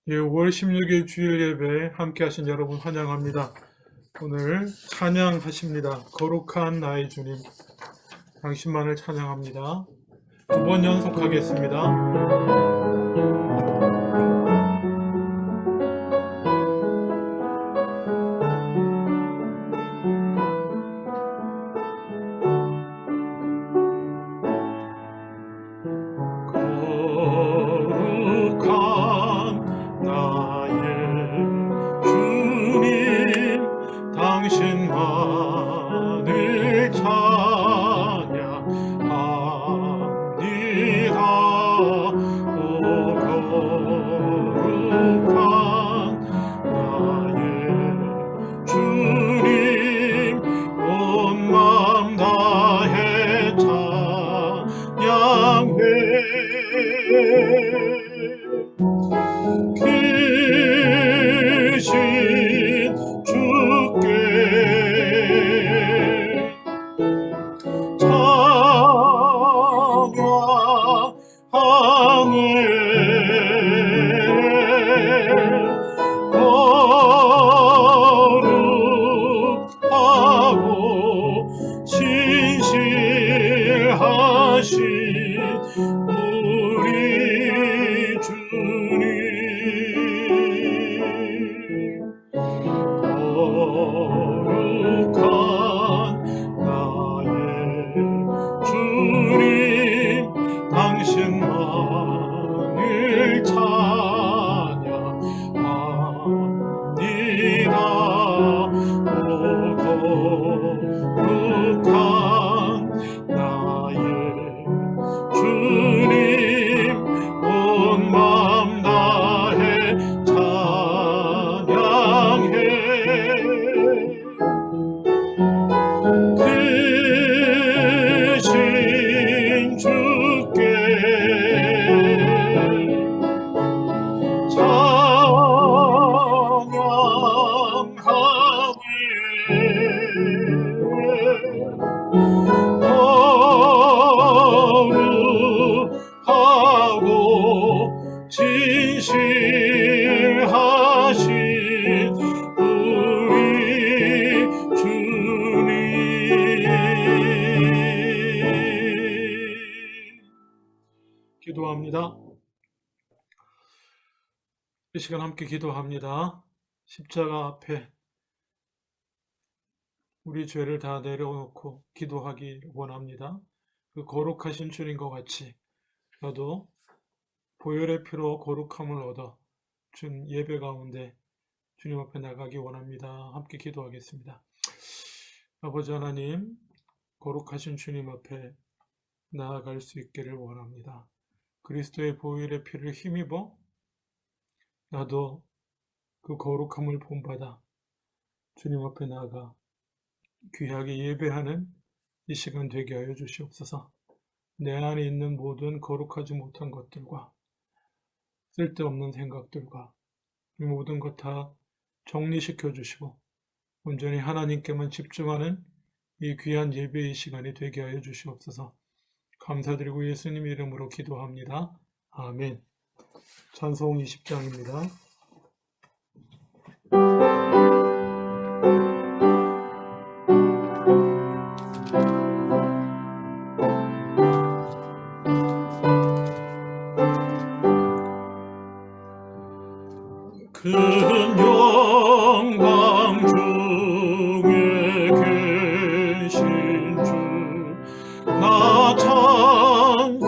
예, 5월 16일 주일 예배 함께 하신 여러분 환영합니다. 오늘 찬양하십니다. 거룩한 나의 주님, 당신만을 찬양합니다. 2번 연속하겠습니다. 당신만을 찬양합니다. 오 거룩한 나의 주님, 온 마음 다해 찬양해. 크신 주께 찬양하네. 거룩하고 신실하신 우리 주님, 거룩한 나의 주님, 당신만을 찬양합니다. 오 거룩한 나의 주님, 온 마음 다해 찬양해. 크신 주께 찬양하네. 거룩하고 진실하신 우리 주님. 기도합니다. 이 시간 함께 기도합니다. 십자가 앞에 우리 죄를 다 내려놓고 기도하기 원합니다. 그 거룩하신 주님과 같이 저도 보혈의 피로 거룩함을 얻어 준 예배 가운데 주님 앞에 나가기 원합니다. 함께 기도하겠습니다. 아버지 하나님, 거룩하신 주님 앞에 나아갈 수 있기를 원합니다. 그리스도의 보혈의 피를 힘입어 나도 그 거룩함을 본받아 주님 앞에 나아가 귀하게 예배하는 이 시간 되게 하여 주시옵소서. 내 안에 있는 모든 거룩하지 못한 것들과 쓸데없는 생각들과 이 모든 것 다 정리시켜 주시고 온전히 하나님께만 집중하는 이 귀한 예배의 시간이 되게 하여 주시옵소서. 감사드리고 예수님 이름으로 기도합니다. 아멘. 찬송 20장입니다. 큰 영광 중에 계신 주, 나 찬송합니다.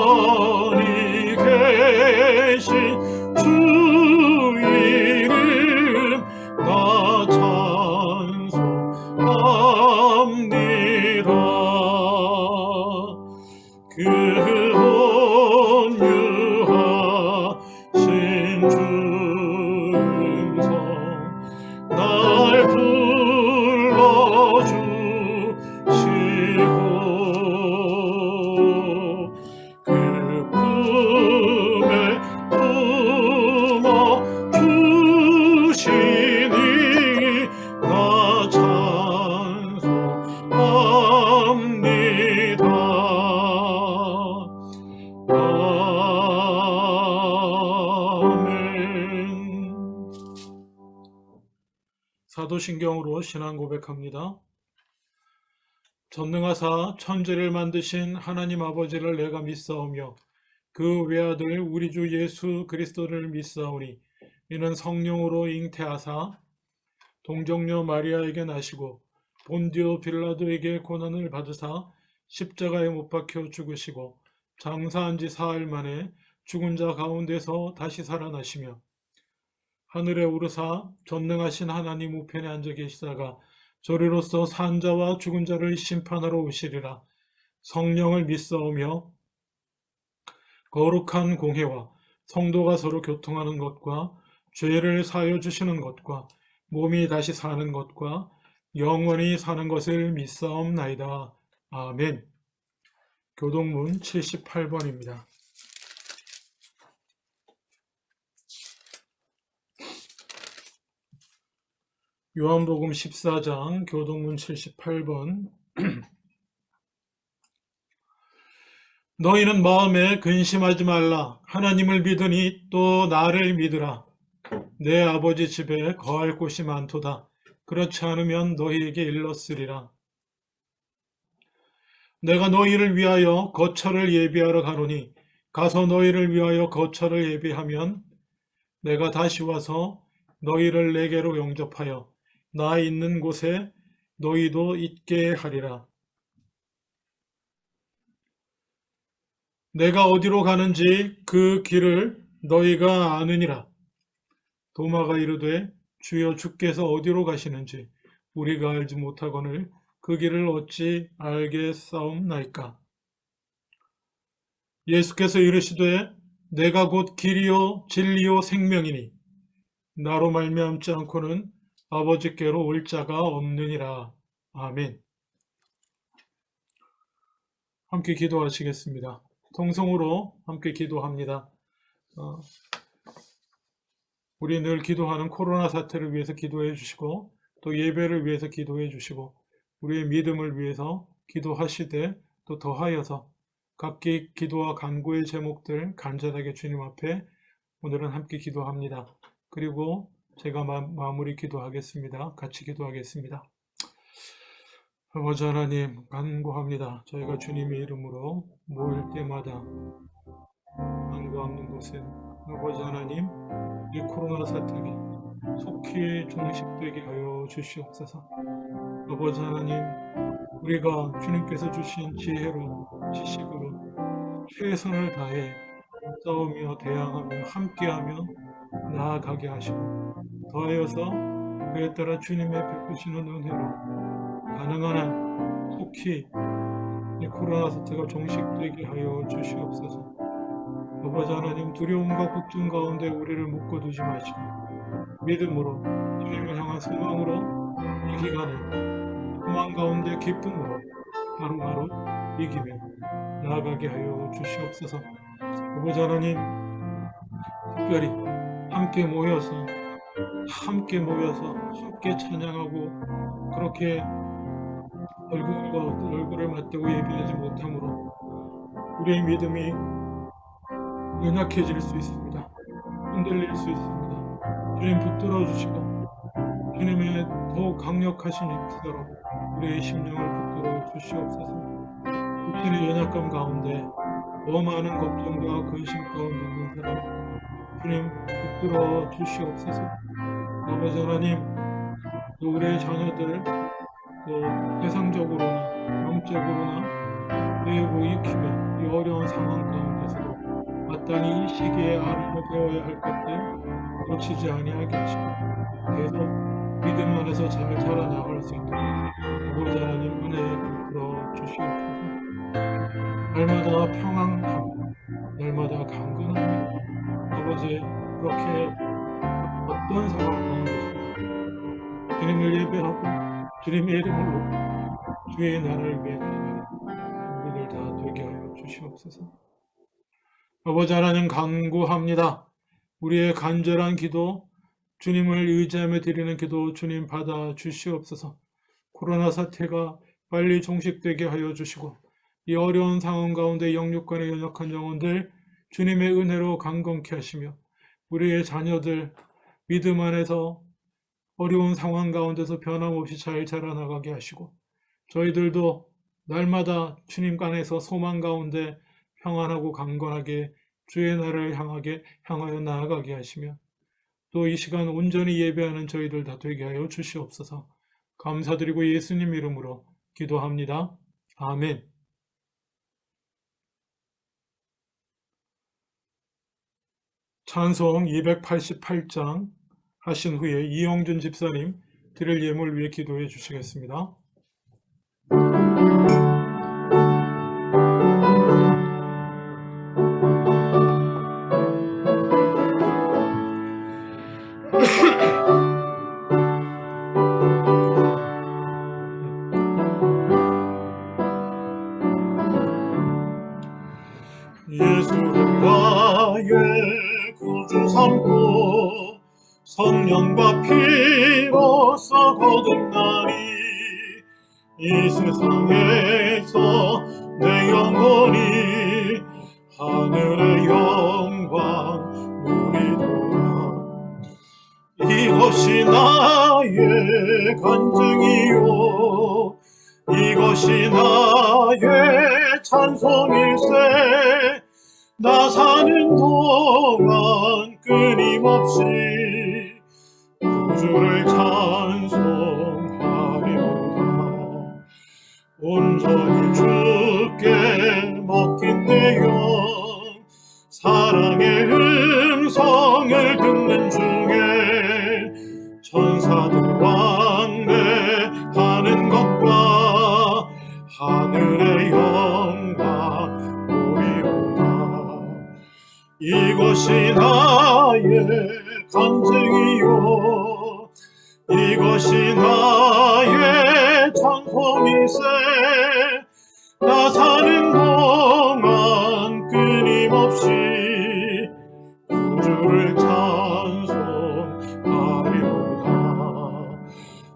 영원히 계신 주 이름, 나 찬송합니다. 그 온유하신 주 음성 날 사도신경으로 신앙 고백합니다. 전능하사 천지를 만드신 하나님 아버지를 내가 믿사오며 그 외아들 우리 주 예수 그리스도를 믿사오니 이는 성령으로 잉태하사 동정녀 마리아에게 나시고 본디오 빌라도에게 고난을 받으사 십자가에 못 박혀 죽으시고 장사한 지 사흘 만에 죽은 자 가운데서 다시 살아나시며 하늘에 오르사 전능하신 하나님 우편에 앉아 계시다가 저리로서 산 자와 죽은 자를 심판하러 오시리라. 성령을 믿사오며 거룩한 공회와 성도가 서로 교통하는 것과 죄를 사하여 주시는 것과 몸이 다시 사는 것과 영원히 사는 것을 믿사옵나이다. 아멘. 교동문 78번입니다. 요한복음 14장 교동문 78번. 너희는 마음에 근심하지 말라. 하나님을 믿으니 또 나를 믿으라. 내 아버지 집에 거할 곳이 많도다. 그렇지 않으면 너희에게 일렀으리라. 내가 너희를 위하여 거처를 예비하러 가노니 가서 너희를 위하여 거처를 예비하면 내가 다시 와서 너희를 내게로 영접하여 나 있는 곳에 너희도 있게 하리라. 내가 어디로 가는지 그 길을 너희가 아느니라. 도마가 이르되 주여 주께서 어디로 가시는지 우리가 알지 못하거늘 그 길을 어찌 알겠사옵나이까. 예수께서 이르시되 내가 곧 길이요 진리요 생명이니 나로 말미암지 않고는 아버지께로 올 자가 없느니라. 아멘. 함께 기도하시겠습니다. 통성으로 함께 기도합니다. 우리 늘 기도하는 코로나 사태를 위해서 기도해 주시고 또 예배를 위해서 기도해 주시고 우리의 믿음을 위해서 기도하시되 또 더하여서 각기 기도와 간구의 제목들 간절하게 주님 앞에 오늘은 함께 기도합니다. 그리고 제가 마무리 기도하겠습니다. 같이 기도하겠습니다. 아버지 하나님 간구합니다. 저희가 주님의 이름으로 모일 때마다 간구하는 곳은 아버지 하나님 이 코로나 사태가 속히 종식되게 하여 주시옵소서. 아버지 하나님 우리가 주님께서 주신 지혜로 지식으로 최선을 다해 싸우며 대항하며 함께하며 나아가게 하시고 더하여서 그에 따라 주님의 베푸시는 은혜로 가능한 한 속히 이 코로나 사태가 종식되게 하여 주시옵소서. 아버지 하나님 두려움과 걱정 가운데 우리를 묶어두지 마시고 믿음으로 주님을 향한 소망으로 이 기간을 소망 가운데 기쁨으로 하루하루 이기며 나아가게 하여 주시옵소서. 아버지 하나님 특별히 함께 모여서 함께 찬양하고 그렇게 얼굴과 얼굴을 맞대고 예배하지 못하므로 우리의 믿음이 연약해질 수 있습니다. 흔들릴 수 있습니다. 주님 붙들어 주시고 주님의 더욱 강력하신 역사로 우리의 심령을 붙들어 주시옵소서. 육신의 연약감 가운데 더 많은 걱정과 근심 가운데 있는 사람 주님 붙들어 주시옵소서. 아버지 하나님 또 우리의 자녀들 또 세상적으로나 영적으로나 배우고 익히며 이 어려운 상황 가운데서도 마땅히 이 시기에 알고 배워야 할 것들 놓치지 아니하게 하시고 계속 믿음 안에서 잘 자라나갈 수 있도록 아버지 하나님 은혜 베풀어 주시옵소서. 날마다 평안하고 날마다 강건하며 아버지 그렇게 어떤 상황 가운데서 주님을 예배하고 주님의 이름을 높이고 주의 나라를 위해 나가는 우리들 다 되게 하여 주시옵소서. 아버지 하나님 간구합니다. 우리의 간절한 기도 주님을 의지하며 드리는 기도 주님 받아 주시옵소서. 코로나 사태가 빨리 종식되게 하여 주시고 이 어려운 상황 가운데 영육간의 연약한 영혼들 주님의 은혜로 강건케 하시며 우리의 자녀들 믿음 안에서 어려운 상황 가운데서 변함없이 잘 자라나가게 하시고 저희들도 날마다 주님 안에서 소망 가운데 평안하고 강건하게 주의 나라를 향하여 나아가게 하시며 또 이 시간 온전히 예배하는 저희들 다 되게 하여 주시옵소서. 감사드리고 예수님 이름으로 기도합니다. 아멘. 찬송 288장 하신 후에 이영준 집사님 드릴 예물 위해 기도해 주시겠습니다. 예수를 나의 구주 삼고 성령과 피로써 거듭나니 이 세상에서 내 영혼이 하늘의 영광 누리도다. 이것이 나의 간증이요 이것이 나의 찬송일세. 나 사는 동안 끊임없이 구주를 찬송하리로다. 온전히 주께 맡긴 내 영 사랑의 음성을 듣는 중에 천사들 왕래하는 것과 하늘의 영광 보리로다. 이것이 나의 간증이요 이것이 나의 찬송일세. 나 사는 동안 끊임없이 구주를 찬송하리로다.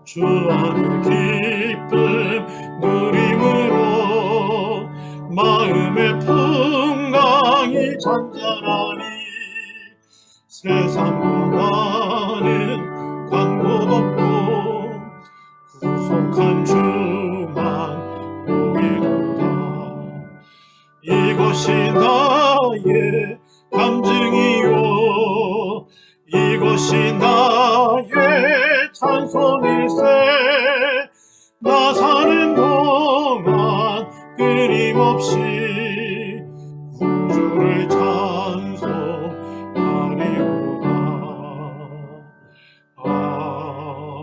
주 안의 기쁨 누림으로 마음의 풍랑이 잔잔하니 세상과 나는 간 곳 없고 구속한 주만 보이도다. 이것이 나의 간증이요 이것이 나의 찬송일세. 나 사는 동안 끊임없이 구주를 찬송하리로다. 아멘.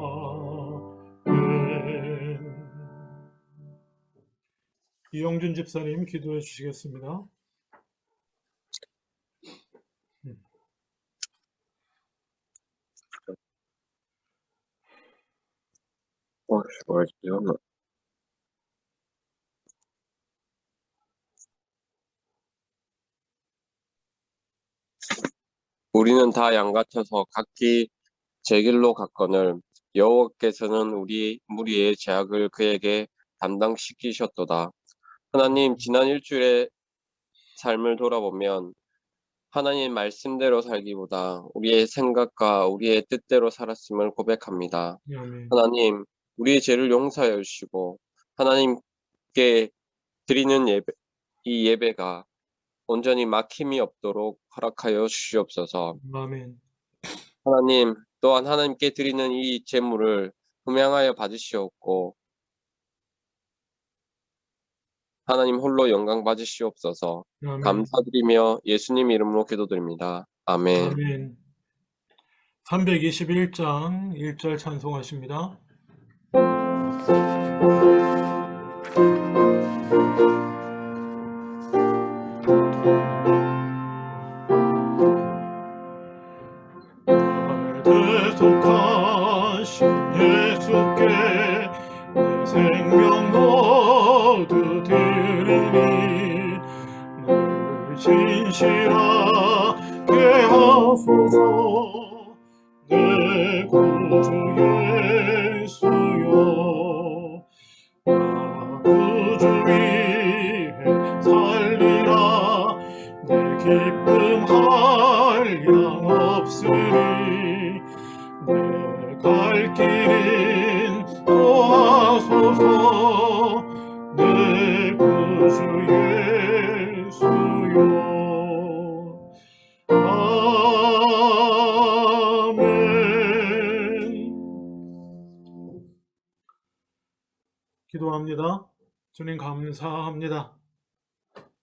이영준 집사님 기도해 주시겠습니다. 우리는 다 양같아서 각기 제 길로 갔거늘 여호와께서는 우리 무리의 죄악을 그에게 담당시키셨도다. 하나님, 지난 일주일의 삶을 돌아보면 하나님 말씀대로 살기보다 우리의 생각과 우리의 뜻대로 살았음을 고백합니다. 아멘. 하나님, 우리의 죄를 용서하여 주시고 하나님께 드리는 이 예배가 온전히 막힘이 없도록 허락하여 주시옵소서. 아멘. 하나님, 또한 하나님께 드리는 이 제물을 음양하여 받으시옵고 하나님 홀로 영광 받으시옵소서. 아멘. 감사드리며 예수님 이름으로 기도드립니다. 아멘. 아멘. 321장 1절 찬송하십니다. 대속하신 예수께 내 생명 모두 드리니 늘 진실하게 하소서. 내 구주 예수여 나 구주 위에 살리라. 내 기쁨 한량 없으리 내 갈 길인 도와소서 내 구주 예수여. 아멘. 기도합니다. 주님 감사합니다.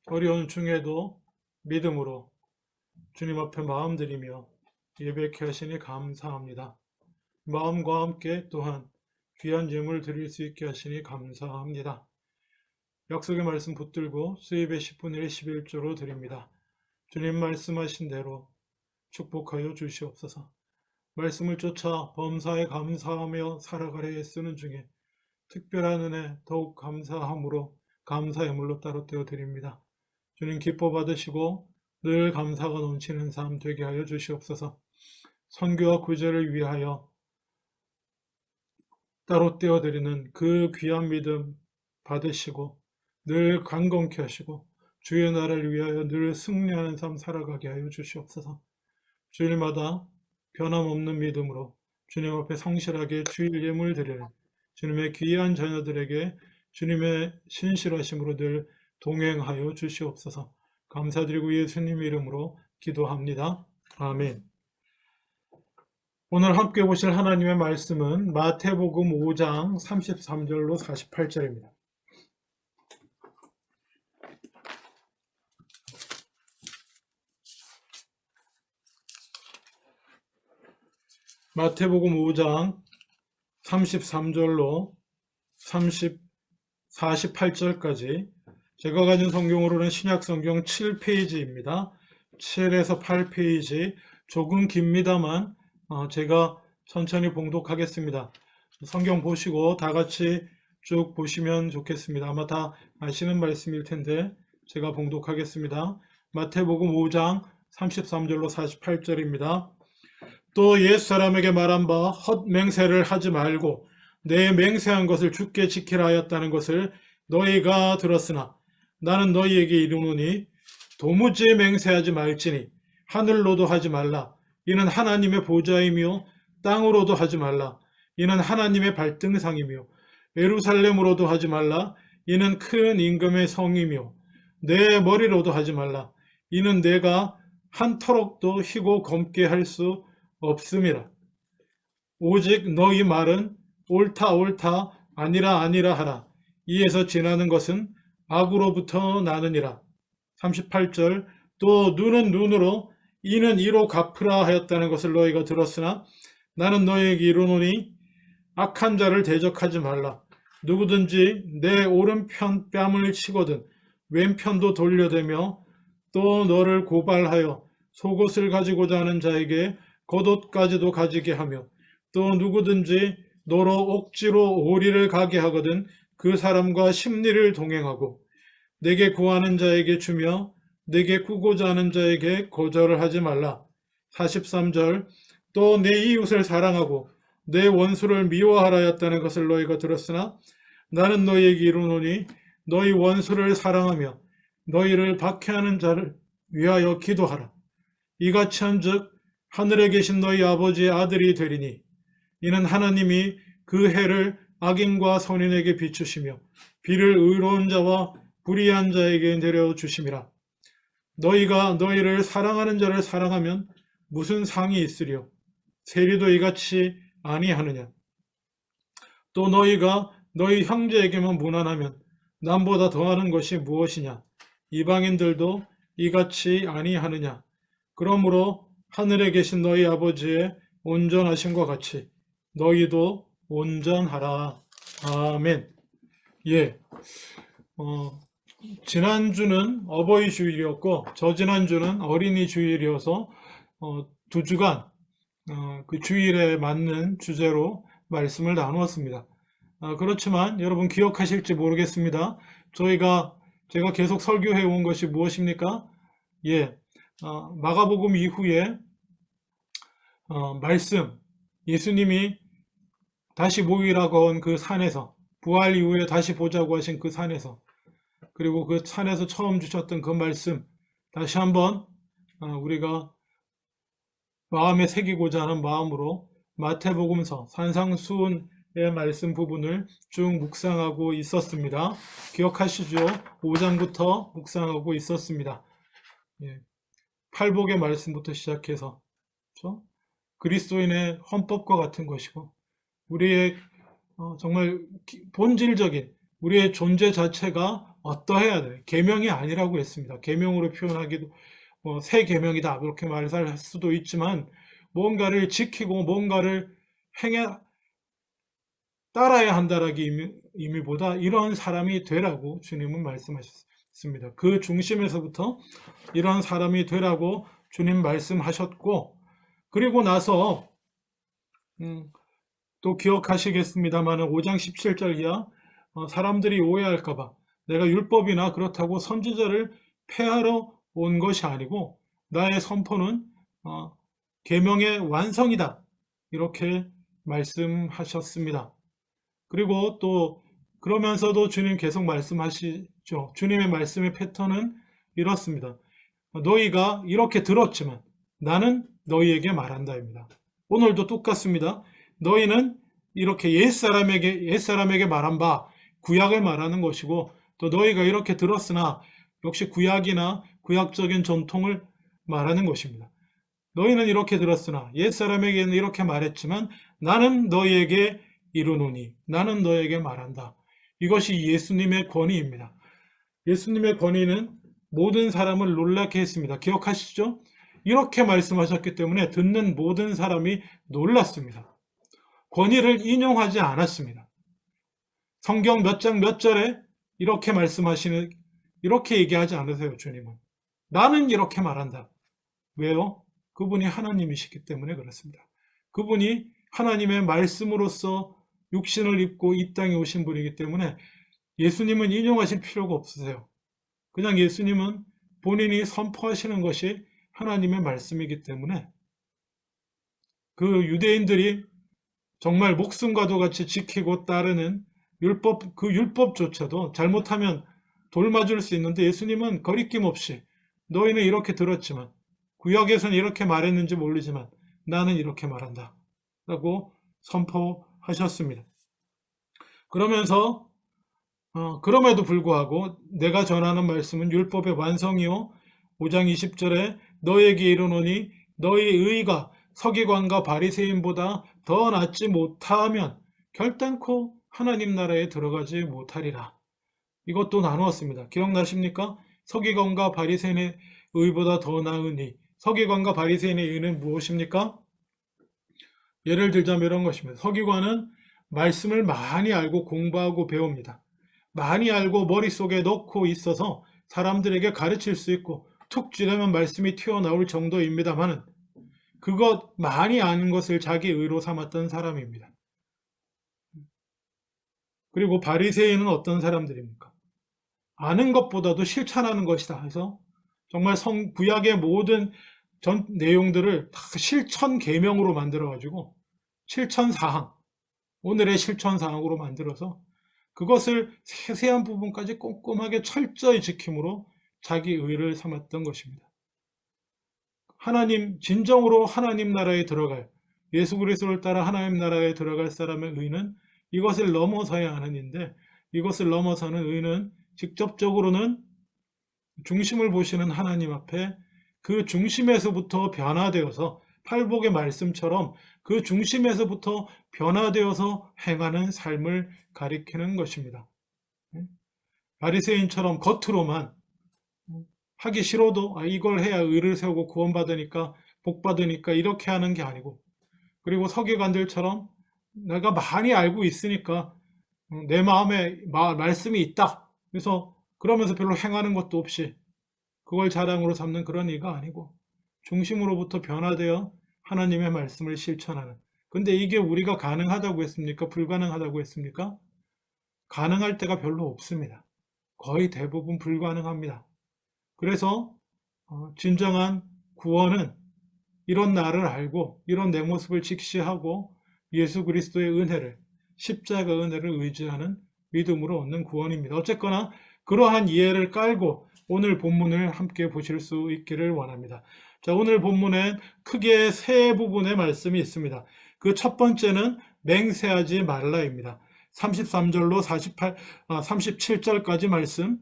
어려운 중에도 믿음으로 주님 앞에 마음 드리며 예배케 하시니 감사합니다. 마음과 함께 또한 귀한 예물 드릴 수 있게 하시니 감사합니다. 약속의 말씀 붙들고 수입의 10분의 1 11조로 드립니다. 주님 말씀하신 대로 축복하여 주시옵소서. 말씀을 쫓아 범사에 감사하며 살아가려 애쓰는 중에 특별한 은혜 더욱 감사함으로 감사의 물로 따로 떼어 드립니다. 주님 기뻐 받으시고 늘 감사가 넘치는 삶 되게 하여 주시옵소서. 선교와 구제를 위하여 따로 떼어 드리는 그 귀한 믿음 받으시고 늘 강건케 하시고 주의 나라를 위하여 늘 승리하는 삶 살아가게 하여 주시옵소서. 주일마다 변함없는 믿음으로 주님 앞에 성실하게 주일 예물 드리는 주님의 귀한 자녀들에게 주님의 신실하심으로 늘 동행하여 주시옵소서. 감사드리고 예수님 이름으로 기도합니다. 아멘. 오늘 함께 보실 하나님의 말씀은 마태복음 5장 33절로 48절입니다. 마태복음 5장 33절로 48절까지 제가 가진 성경으로는 신약성경 7페이지입니다. 7에서 8페이지 조금 깁니다만 제가 천천히 봉독하겠습니다. 성경 보시고 다 같이 쭉 보시면 좋겠습니다. 아마 다 아시는 말씀일 텐데 제가 봉독하겠습니다. 마태복음 5장 33절로 48절입니다. 또 옛사람에게 말한 바 헛맹세를 하지 말고 내 맹세한 것을 주께 지키라 하였다는 것을 너희가 들었으나 나는 너희에게 이르노니 도무지 맹세하지 말지니 하늘로도 하지 말라. 이는 하나님의 보좌이며 땅으로도 하지 말라. 이는 하나님의 발등상이며 예루살렘으로도 하지 말라. 이는 큰 임금의 성이며 내 머리로도 하지 말라. 이는 내가 한 터럭도 희고 검게 할 수 없음이라. 오직 너희 말은 옳다 옳다 아니라 아니라 하라. 이에서 지나는 것은 악으로부터 나느니라. 38절 또 눈은 눈으로 이는 이로 갚으라 하였다는 것을 너희가 들었으나 나는 너희에게 이르노니 악한 자를 대적하지 말라. 누구든지 내 오른편 뺨을 치거든 왼편도 돌려대며 또 너를 고발하여 속옷을 가지고자 하는 자에게 겉옷까지도 가지게 하며 또 누구든지 너로 억지로 오리를 가게 하거든 그 사람과 심리를 동행하고 내게 구하는 자에게 주며 내게 구고자 하는 자에게 거절을 하지 말라. 43절 또 내 이웃을 사랑하고 내 원수를 미워하라 했다는 것을 너희가 들었으나 나는 너희에게 이르노니 너희 원수를 사랑하며 너희를 박해하는 자를 위하여 기도하라. 이같이 한즉 하늘에 계신 너희 아버지의 아들이 되리니 이는 하나님이 그 해를 악인과 선인에게 비추시며 비를 의로운 자와 불의한 자에게 내려주심이라. 너희가 너희를 사랑하는 자를 사랑하면 무슨 상이 있으리요? 세리도 이같이 아니하느냐? 또 너희가 너희 형제에게만 무난하면 남보다 더하는 것이 무엇이냐? 이방인들도 이같이 아니하느냐? 그러므로 하늘에 계신 너희 아버지의 온전하심과 같이 너희도 온전하라. 아멘. 예. 지난주는 어버이 주일이었고 저지난주는 어린이 주일이어서 두 주간 그 주일에 맞는 주제로 말씀을 나누었습니다. 그렇지만 여러분 기억하실지 모르겠습니다. 제가 계속 설교해 온 것이 무엇입니까? 예. 마가복음 이후에 말씀, 예수님이 다시 모이라고 한 그 산에서, 부활 이후에 다시 보자고 하신 그 산에서, 그리고 그 산에서 처음 주셨던 그 말씀 다시 한번 우리가 마음에 새기고자 하는 마음으로 마태복음서 산상수훈의 말씀 부분을 쭉 묵상하고 있었습니다. 기억하시죠? 5장부터 묵상하고 있었습니다. 예, 팔복의 말씀부터 시작해서 그렇죠? 그리스도인의 헌법과 같은 것이고 우리의 정말 본질적인 우리의 존재 자체가 어떠해야 돼? 계명이 아니라고 했습니다. 계명으로 표현하기도 새 계명이다 그렇게 말할 수도 있지만 뭔가를 지키고 뭔가를 따라야 한다라기 의미보다 이런 사람이 되라고 주님은 말씀하셨습니다. 그 중심에서부터 이런 사람이 되라고 주님 말씀하셨고 그리고 나서 또 기억하시겠습니다만 5장 17절 이하 사람들이 오해할까봐 내가 율법이나 그렇다고 선지자를 폐하러 온 것이 아니고 나의 선포는 계명의 완성이다 이렇게 말씀하셨습니다. 그리고 또 그러면서도 주님 계속 말씀하시죠. 주님의 말씀의 패턴은 이렇습니다. 너희가 이렇게 들었지만 나는 너희에게 말한다입니다. 오늘도 똑같습니다. 너희는 이렇게 옛사람에게 말한 바 구약을 말하는 것이고 또 너희가 이렇게 들었으나 역시 구약이나 구약적인 전통을 말하는 것입니다. 너희는 이렇게 들었으나 옛사람에게는 이렇게 말했지만 나는 너희에게 이르노니 나는 너희에게 말한다. 이것이 예수님의 권위입니다. 예수님의 권위는 모든 사람을 놀라게 했습니다. 기억하시죠? 이렇게 말씀하셨기 때문에 듣는 모든 사람이 놀랐습니다. 권위를 인용하지 않았습니다. 성경 몇 장 몇 절에 이렇게 말씀하시는 이렇게 얘기하지 않으세요. 주님은 나는 이렇게 말한다. 왜요? 그분이 하나님이시기 때문에 그렇습니다. 그분이 하나님의 말씀으로서 육신을 입고 이 땅에 오신 분이기 때문에 예수님은 인용하실 필요가 없으세요. 그냥 예수님은 본인이 선포하시는 것이 하나님의 말씀이기 때문에 그 유대인들이 정말 목숨과도 같이 지키고 따르는 그 율법조차도 잘못하면 돌 맞을 수 있는데 예수님은 거리낌 없이 너희는 이렇게 들었지만 구약에서는 이렇게 말했는지 모르지만 나는 이렇게 말한다 라고 선포하셨습니다. 그러면서 그럼에도 불구하고 내가 전하는 말씀은 율법의 완성이요 5장 20절에 너에게 이르노니 너희 의가 서기관과 바리새인보다 더 낫지 못하면 결단코 하나님 나라에 들어가지 못하리라. 이것도 나누었습니다. 기억나십니까? 서기관과 바리새인의 의보다 더 나으니 서기관과 바리새인의 의는 무엇입니까? 예를 들자면 이런 것입니다. 서기관은 말씀을 많이 알고 공부하고 배웁니다. 많이 알고 머릿속에 넣고 있어서 사람들에게 가르칠 수 있고 툭 찌르면 말씀이 튀어나올 정도입니다만 그것 많이 아는 것을 자기 의로 삼았던 사람입니다. 그리고 바리새인은 어떤 사람들입니까? 아는 것보다도 실천하는 것이다 해서 정말 구약의 모든 전 내용들을 다 실천 계명으로 만들어가지고 실천사항, 오늘의 실천사항으로 만들어서 그것을 세세한 부분까지 꼼꼼하게 철저히 지킴으로 자기 의를 삼았던 것입니다. 진정으로 하나님 나라에 들어갈, 예수 그리스도를 따라 하나님 나라에 들어갈 사람의 의는 이것을 넘어서야 하는 일인데 이것을 넘어서는 의는 직접적으로는 중심을 보시는 하나님 앞에 그 중심에서부터 변화되어서 팔복의 말씀처럼 그 중심에서부터 변화되어서 행하는 삶을 가리키는 것입니다. 바리새인처럼 겉으로만 하기 싫어도 이걸 해야 의를 세우고 구원받으니까 복받으니까 이렇게 하는 게 아니고 그리고 서기관들처럼 내가 많이 알고 있으니까 내 마음에 말씀이 있다. 그래서 그러면서 별로 행하는 것도 없이 그걸 자랑으로 삼는 그런 의가 아니고 중심으로부터 변화되어 하나님의 말씀을 실천하는. 근데 이게 우리가 가능하다고 했습니까? 불가능하다고 했습니까? 가능할 때가 별로 없습니다. 거의 대부분 불가능합니다. 그래서 진정한 구원은 이런 나를 알고 이런 내 모습을 직시하고 예수 그리스도의 은혜를 십자가 은혜를 의지하는 믿음으로 얻는 구원입니다. 어쨌거나 그러한 이해를 깔고 오늘 본문을 함께 보실 수 있기를 원합니다. 자, 오늘 본문엔 크게 세 부분의 말씀이 있습니다. 그 첫 번째는 맹세하지 말라입니다. 33절로 37절까지 말씀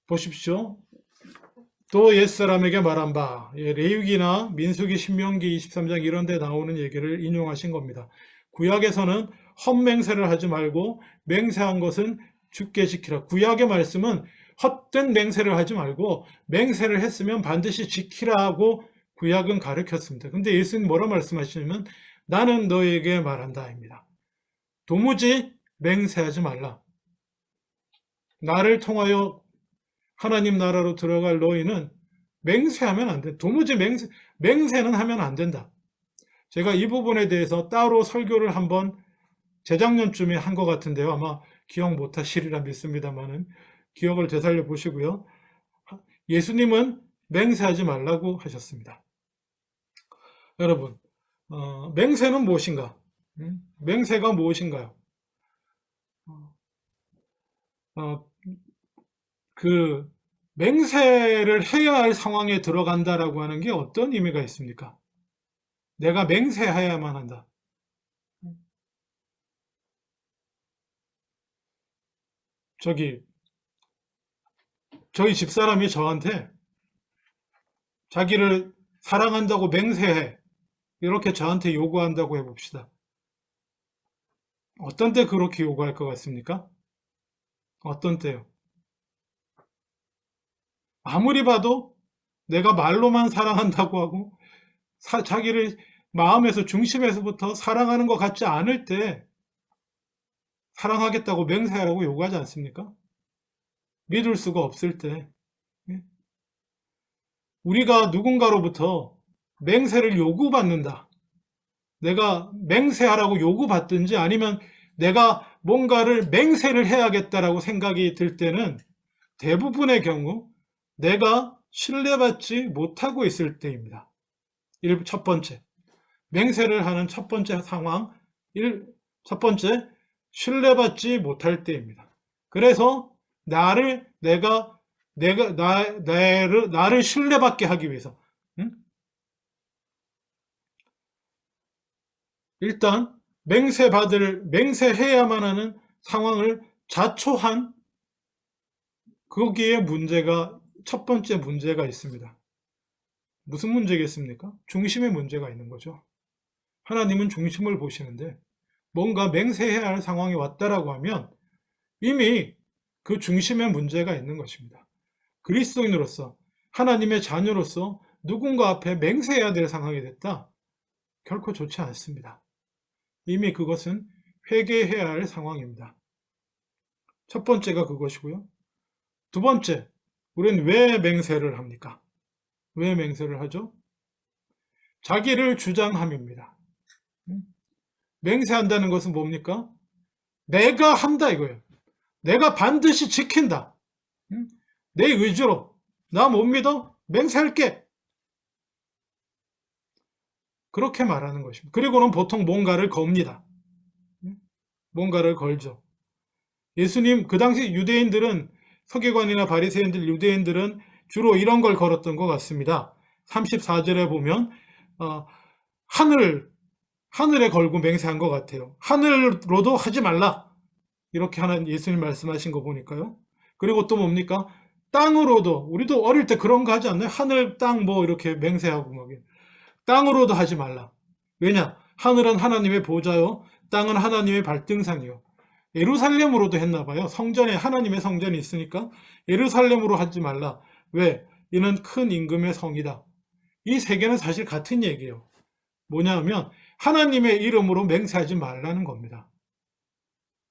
보십시오. 또 옛사람에게 말한 바, 레위기나 민수기, 신명기 23장 이런 데 나오는 얘기를 인용하신 겁니다. 구약에서는 헛맹세를 하지 말고 맹세한 것은 죽게 지키라. 구약의 말씀은 헛된 맹세를 하지 말고 맹세를 했으면 반드시 지키라고 구약은 가르쳤습니다. 근데 예수님 뭐라 말씀하시냐면 나는 너에게 말한다입니다. 도무지 맹세하지 말라. 나를 통하여 하나님 나라로 들어갈 너희는 맹세하면 안 돼. 도무지 맹세는 하면 안 된다. 제가 이 부분에 대해서 따로 설교를 한번 재작년쯤에 한 것 같은데요. 아마 기억 못하시리라 믿습니다만은 기억을 되살려 보시고요. 예수님은 맹세하지 말라고 하셨습니다. 여러분, 맹세는 무엇인가? 맹세가 무엇인가요? 그 맹세를 해야 할 상황에 들어간다라고 하는 게 어떤 의미가 있습니까? 내가 맹세해야만 한다. 저희 집사람이 저한테 자기를 사랑한다고 맹세해. 이렇게 저한테 요구한다고 해봅시다. 어떤 때 그렇게 요구할 것 같습니까? 어떤 때요? 아무리 봐도 내가 말로만 사랑한다고 하고 자기를 마음에서 중심에서부터 사랑하는 것 같지 않을 때 사랑하겠다고 맹세하라고 요구하지 않습니까? 믿을 수가 없을 때 우리가 누군가로부터 맹세를 요구받는다. 내가 맹세하라고 요구받든지 아니면 내가 뭔가를 맹세를 해야겠다라고 생각이 들 때는 대부분의 경우 내가 신뢰받지 못하고 있을 때입니다. 첫 번째, 맹세를 하는 첫 번째 상황, 첫 번째, 신뢰받지 못할 때입니다. 그래서 나를 신뢰받게 하기 위해서 일단 맹세해야만 하는 상황을 자초한 거기에 첫 번째 문제가 있습니다. 무슨 문제겠습니까? 중심의 문제가 있는 거죠. 하나님은 중심을 보시는데 뭔가 맹세해야 할 상황이 왔다라고 하면 이미 그 중심에 문제가 있는 것입니다. 그리스도인으로서 하나님의 자녀로서 누군가 앞에 맹세해야 될 상황이 됐다. 결코 좋지 않습니다. 이미 그것은 회개해야 할 상황입니다. 첫 번째가 그것이고요. 두 번째, 우리는 왜 맹세를 합니까? 왜 맹세를 하죠? 자기를 주장함입니다. 맹세한다는 것은 뭡니까? 내가 한다 이거예요. 내가 반드시 지킨다. 내 의지로 나 못 믿어? 맹세할게. 그렇게 말하는 것입니다. 그리고는 보통 뭔가를 겁니다. 뭔가를 걸죠. 예수님 그 당시 유대인들은 서기관이나 바리새인들 유대인들은 주로 이런 걸 걸었던 것 같습니다. 34절에 보면 하늘에 걸고 맹세한 것 같아요. 하늘로도 하지 말라. 이렇게 하는 예수님 말씀하신 거 보니까요. 그리고 또 뭡니까? 땅으로도 우리도 어릴 때 그런 거 하지 않나요? 하늘, 땅 뭐 이렇게 맹세하고 막 땅으로도 하지 말라. 왜냐? 하늘은 하나님의 보좌요. 땅은 하나님의 발등상이요. 예루살렘으로도 했나 봐요. 성전에 하나님의 성전이 있으니까 예루살렘으로 하지 말라. 왜? 이는 큰 임금의 성이다. 이 세 개는 사실 같은 얘기예요. 뭐냐 하면 하나님의 이름으로 맹세하지 말라는 겁니다.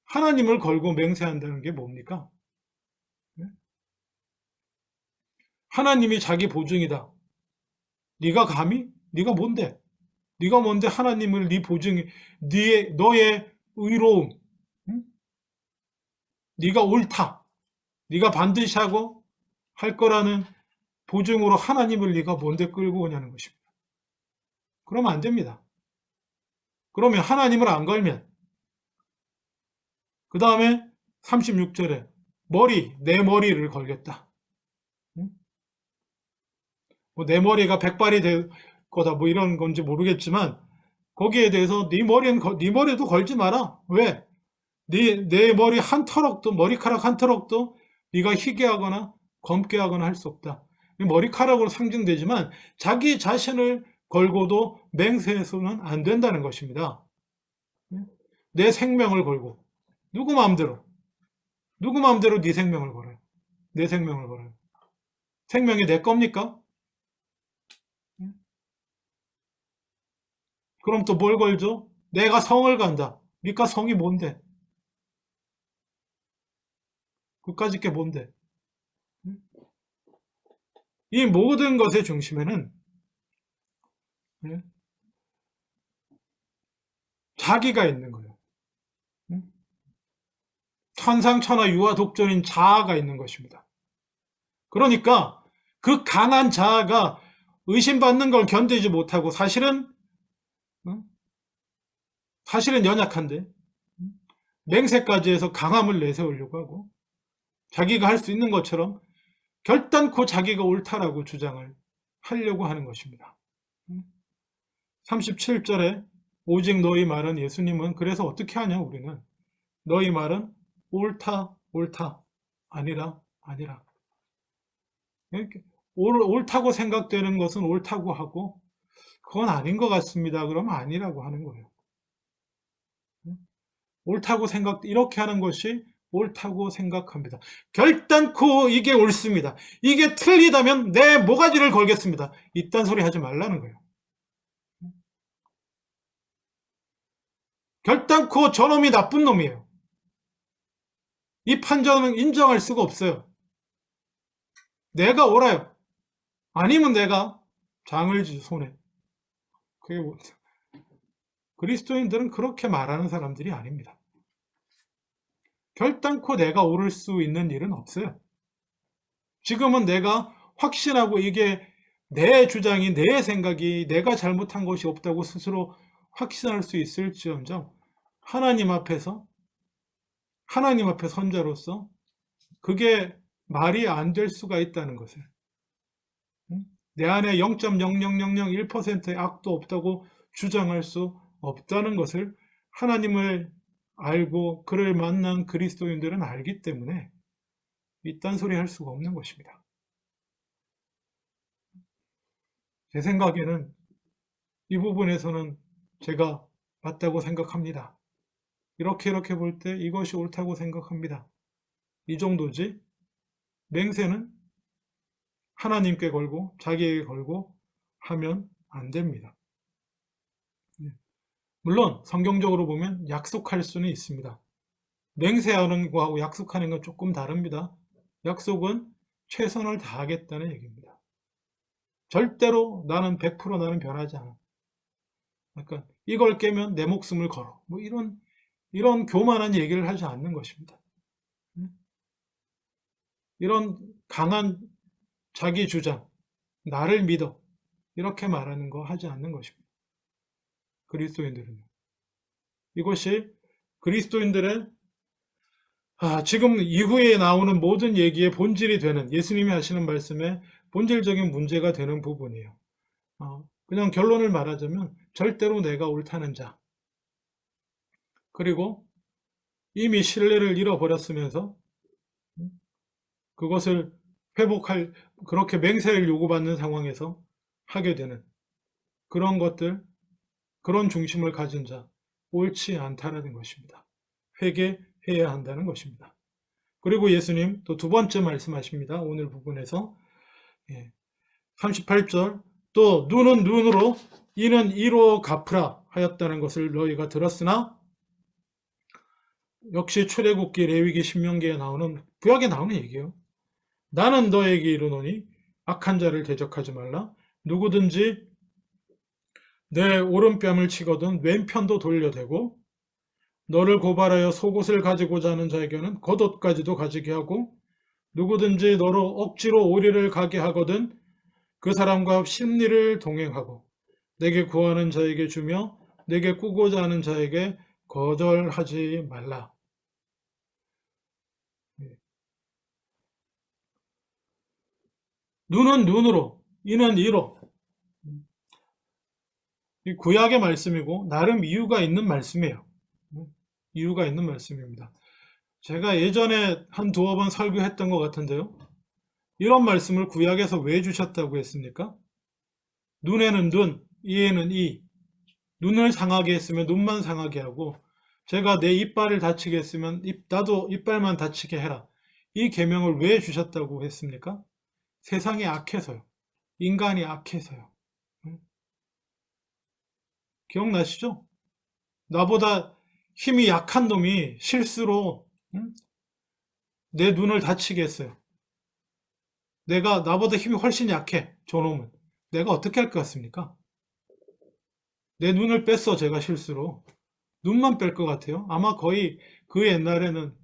하나님을 걸고 맹세한다는 게 뭡니까? 하나님이 자기 보증이다. 네가 감히? 네가 뭔데? 네가 뭔데 하나님을 네 보증이 너의 의로움 네가 옳다. 네가 반드시 하고 할 거라는 보증으로 하나님을 네가 뭔데 끌고 오냐는 것입니다. 그러면 안 됩니다. 그러면 하나님을 안 걸면 그 다음에 36절에 내 머리를 걸겠다. 내 머리가 백발이 거다 뭐 이런 건지 모르겠지만 거기에 대해서 네 머리도 걸지 마라. 왜? 내 머리 한 털럭도 머리카락 한 털럭도 네가 희게 하거나 검게 하거나 할 수 없다. 머리카락으로 상징되지만 자기 자신을 걸고도 맹세해서는 안 된다는 것입니다. 내 생명을 걸고 누구 마음대로 네 생명을 걸어요. 내 생명을 걸어요. 생명이 내 겁니까? 그럼 또 뭘 걸죠? 내가 성을 간다. 니까 성이 뭔데? 그까짓 게 뭔데? 이 모든 것의 중심에는 자기가 있는 거예요. 천상천하 유아 독존인 자아가 있는 것입니다. 그러니까 그 강한 자아가 의심받는 걸 견디지 못하고 사실은 연약한데 맹세까지 해서 강함을 내세우려고 하고 자기가 할 수 있는 것처럼 결단코 자기가 옳다라고 주장을 하려고 하는 것입니다. 37절에 오직 너희 말은 예수님은 그래서 어떻게 하냐 우리는 너희 말은 옳다 아니라 이렇게 옳다고 생각되는 것은 옳다고 하고 그건 아닌 것 같습니다. 그러면 아니라고 하는 거예요. 이렇게 하는 것이 옳다고 생각합니다. 결단코 이게 옳습니다. 이게 틀리다면 내 모가지를 걸겠습니다. 이딴 소리 하지 말라는 거예요. 결단코 저놈이 나쁜 놈이에요. 이 판정은 인정할 수가 없어요. 내가 옳아요. 아니면 내가 장을 지 손에. 그리스도인들은 그렇게 말하는 사람들이 아닙니다. 결단코 내가 옳을 수 있는 일은 없어요. 지금은 내가 확신하고 이게 내 주장이 내 생각이 내가 잘못한 것이 없다고 스스로 확신할 수 있을지언정 하나님 앞에 선자로서 그게 말이 안 될 수가 있다는 것을 내 안에 0.00001%의 악도 없다고 주장할 수 없다는 것을 하나님을 알고 그를 만난 그리스도인들은 알기 때문에 이딴 소리 할 수가 없는 것입니다. 제 생각에는 이 부분에서는 제가 맞다고 생각합니다. 이렇게 볼 때 이것이 옳다고 생각합니다. 이 정도지 맹세는 하나님께 걸고 자기에게 걸고 하면 안 됩니다. 물론 성경적으로 보면 약속할 수는 있습니다. 맹세하는 거하고 약속하는 건 조금 다릅니다. 약속은 최선을 다하겠다는 얘기입니다. 절대로 나는 100% 나는 변하지 않아. 그러니까 이걸 깨면 내 목숨을 걸어. 뭐 이런 교만한 얘기를 하지 않는 것입니다. 이런 강한 자기 주장, 나를 믿어. 이렇게 말하는 거 하지 않는 것입니다. 그리스도인들은. 이것이 그리스도인들의 지금 이후에 나오는 모든 얘기의 본질이 되는 예수님이 하시는 말씀의 본질적인 문제가 되는 부분이에요. 그냥 결론을 말하자면 절대로 내가 옳다는 자 그리고 이미 신뢰를 잃어버렸으면서 그것을 회복할 그렇게 맹세를 요구받는 상황에서 하게 되는 그런 것들 그런 중심을 가진 자 옳지 않다라는 것입니다. 회개해야 한다는 것입니다. 그리고 예수님 또 두 번째 말씀하십니다. 오늘 부분에서 38절 또 눈은 눈으로 이는 이로 갚으라 하였다는 것을 너희가 들었으나 역시 출애굽기 레위기 신명기에 나오는 구약에 나오는 얘기예요. 나는 너에게 이르노니 악한 자를 대적하지 말라. 누구든지 내 오른뺨을 치거든 왼편도 돌려대고 너를 고발하여 속옷을 가지고자 하는 자에게는 겉옷까지도 가지게 하고 누구든지 너로 억지로 오리를 가게 하거든 그 사람과 심리를 동행하고 내게 구하는 자에게 주며 내게 꾸고자 하는 자에게 거절하지 말라. 눈은 눈으로, 이는 이로. 이 구약의 말씀이고 나름 이유가 있는 말씀이에요. 이유가 있는 말씀입니다. 제가 예전에 한 두어 번 설교했던 것 같은데요. 이런 말씀을 구약에서 왜 주셨다고 했습니까? 눈에는 눈, 이에는 이. 눈을 상하게 했으면 눈만 상하게 하고, 제가 내 이빨을 다치게 했으면 나도 이빨만 다치게 해라. 이 계명을 왜 주셨다고 했습니까? 세상이 악해서요. 인간이 악해서요. 기억나시죠? 나보다 힘이 약한 놈이 실수로 내 눈을 다치게 했어요. 나보다 힘이 훨씬 약해. 저놈은. 내가 어떻게 할 것 같습니까? 내 눈을 뺐어, 제가 실수로. 눈만 뺄 것 같아요. 아마 거의 그 옛날에는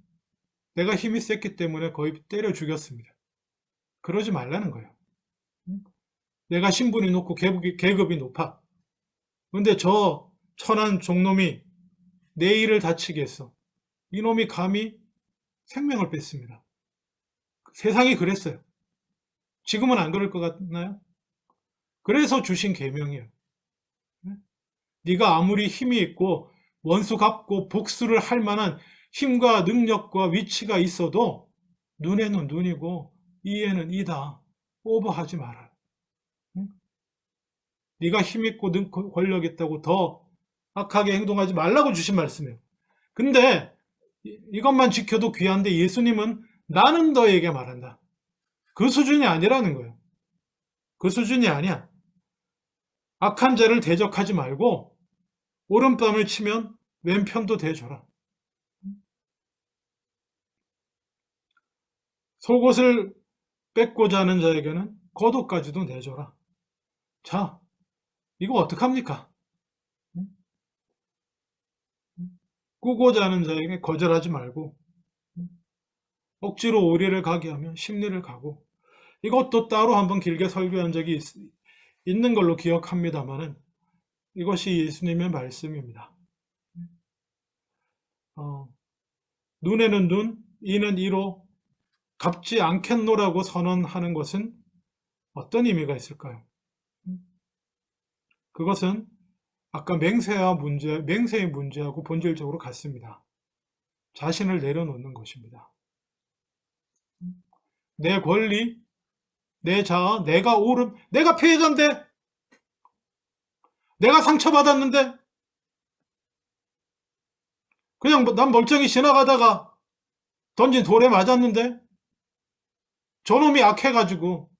내가 힘이 셌기 때문에 거의 때려 죽였습니다. 그러지 말라는 거예요. 내가 신분이 높고 계급이 높아. 근데 저 천한 종놈이 내 일을 다치게 했어. 이놈이 감히 생명을 뺐습니다. 세상이 그랬어요. 지금은 안 그럴 것 같나요? 그래서 주신 계명이에요. 네가 아무리 힘이 있고 원수 갚고 복수를 할 만한 힘과 능력과 위치가 있어도 눈에는 눈이고 이에는 이다. 오버하지 마라. 네가 힘 있고 권력 있다고 더 악하게 행동하지 말라고 주신 말씀이에요. 근데 이것만 지켜도 귀한데 예수님은 나는 너에게 말한다. 그 수준이 아니라는 거예요. 그 수준이 아니야. 악한 자를 대적하지 말고 오른뺨을 치면 왼편도 대줘라. 속옷을 뺏고자 하는 자에게는 겉옷까지도 내줘라. 자, 이거 어떡합니까? 꾸고자 하는 자에게 거절하지 말고 억지로 오리를 가게 하면 심리를 가고, 이것도 따로 한번 길게 설교한 적이 있는 걸로 기억합니다만은 이것이 예수님의 말씀입니다. 눈에는 눈, 이는 이로 갚지 않겠노라고 선언하는 것은 어떤 의미가 있을까요? 그것은 아까 맹세의 문제하고 본질적으로 같습니다. 자신을 내려놓는 것입니다. 내 권리, 내 자아, 내가 피해자인데, 내가 상처받았는데, 그냥 난 멀쩡히 지나가다가 던진 돌에 맞았는데, 저놈이 악해가지고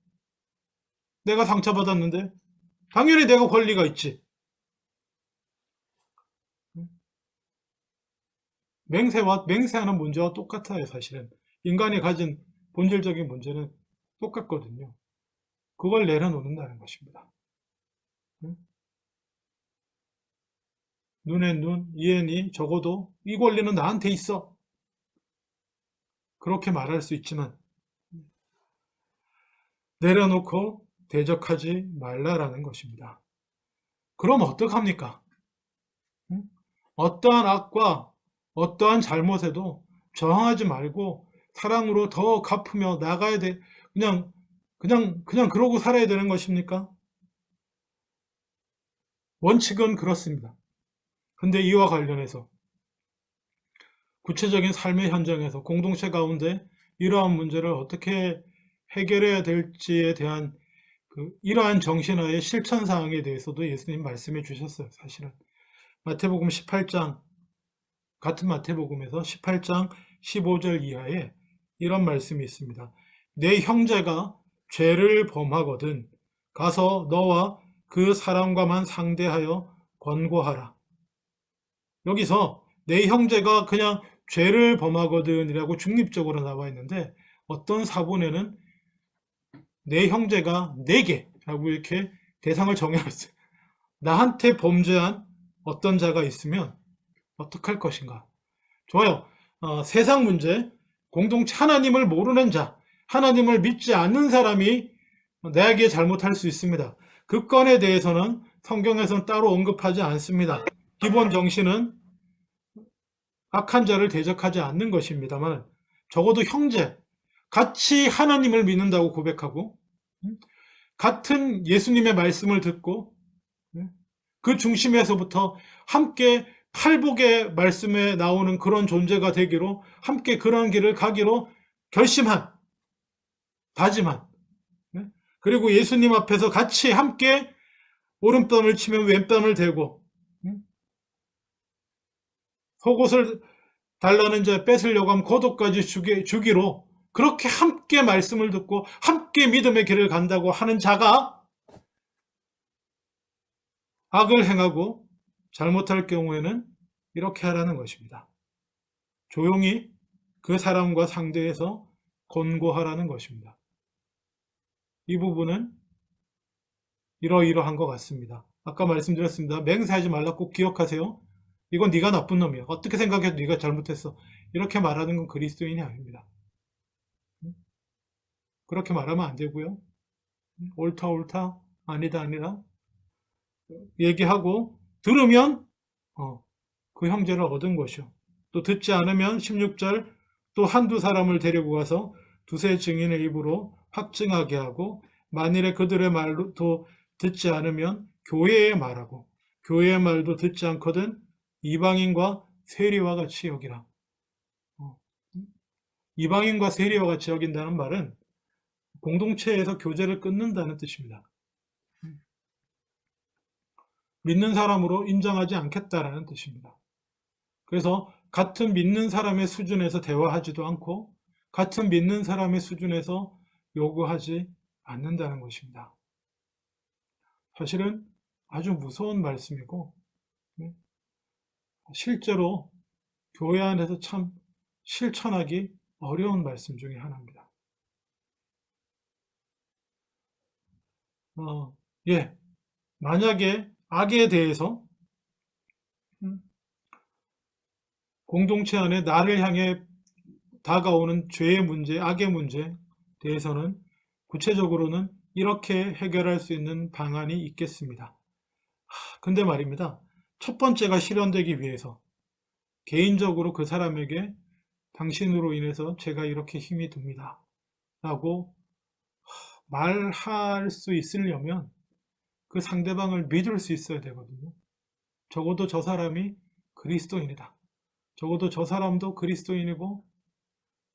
내가 상처받았는데, 당연히 내가 권리가 있지. 맹세하는 문제와 똑같아요, 사실은. 인간이 가진 본질적인 문제는 똑같거든요. 그걸 내려놓는다는 것입니다. 눈엔 눈, 이엔 이, 적어도 이 권리는 나한테 있어. 그렇게 말할 수 있지만 내려놓고 대적하지 말라라는 것입니다. 그럼 어떡합니까? 어떠한 악과 어떠한 잘못에도 저항하지 말고 사랑으로 더 갚으며 나가야 돼. 그냥 그러고 살아야 되는 것입니까? 원칙은 그렇습니다. 근데 이와 관련해서 구체적인 삶의 현장에서 공동체 가운데 이러한 문제를 어떻게 해결해야 될지에 대한 이러한 정신화의 실천 사항에 대해서도 예수님 말씀해 주셨어요. 사실은 마태복음 18장, 같은 마태복음에서 18장 15절 이하에 이런 말씀이 있습니다. 내 형제가 죄를 범하거든 가서 너와 그 사람과만 상대하여 권고하라. 여기서 내 형제가 그냥 죄를 범하거든 이라고 중립적으로 나와 있는데, 어떤 사본에는 내 형제가 내게 라고 이렇게 대상을 정해놨어요. 나한테 범죄한 어떤 자가 있으면 어떡할 것인가. 좋아요. 세상 문제, 공동체, 하나님을 모르는 자, 하나님을 믿지 않는 사람이 내게 잘못할 수 있습니다. 그 건에 대해서는 성경에서는 따로 언급하지 않습니다. 기본 정신은 악한 자를 대적하지 않는 것입니다만, 적어도 형제, 같이 하나님을 믿는다고 고백하고 같은 예수님의 말씀을 듣고 그 중심에서부터 함께 팔복의 말씀에 나오는 그런 존재가 되기로, 함께 그런 길을 가기로 결심한, 다짐한, 네? 그리고 예수님 앞에서 같이 함께 오른뺨을 치면 왼뺨을 대고, 속옷을 달라는 자 뺏으려고 하면 겉옷까지 주기로, 그렇게 함께 말씀을 듣고 함께 믿음의 길을 간다고 하는 자가 악을 행하고 잘못할 경우에는 이렇게 하라는 것입니다. 조용히 그 사람과 상대해서 권고하라는 것입니다. 이 부분은 이러이러한 것 같습니다. 아까 말씀드렸습니다. 맹세하지 말라, 꼭 기억하세요. 이건 네가 나쁜 놈이야. 어떻게 생각해도 네가 잘못했어. 이렇게 말하는 건 그리스도인이 아닙니다. 그렇게 말하면 안 되고요. 옳다 옳다, 아니다 아니라 얘기하고, 들으면 그 형제를 얻은 것이요. 또 듣지 않으면 16절, 또 한두 사람을 데리고 가서 두세 증인의 입으로 확증하게 하고, 만일에 그들의 말도 듣지 않으면 교회에 말하고, 교회의 말도 듣지 않거든 이방인과 세리와 같이 여기라. 이방인과 세리와 같이 여긴다는 말은 공동체에서 교제를 끊는다는 뜻입니다. 믿는 사람으로 인정하지 않겠다라는 뜻입니다. 그래서 같은 믿는 사람의 수준에서 대화하지도 않고 같은 믿는 사람의 수준에서 요구하지 않는다는 것입니다. 사실은 아주 무서운 말씀이고, 실제로 교회 안에서 참 실천하기 어려운 말씀 중에 하나입니다. 만약에 악에 대해서 공동체 안에 나를 향해 다가오는 죄의 문제, 악의 문제에 대해서는 구체적으로는 이렇게 해결할 수 있는 방안이 있겠습니다. 근데 말입니다. 첫 번째가 실현되기 위해서 개인적으로 그 사람에게 당신으로 인해서 제가 이렇게 힘이 듭니다 라고 말할 수 있으려면 그 상대방을 믿을 수 있어야 되거든요. 적어도 저 사람이 그리스도인이다. 적어도 저 사람도 그리스도인이고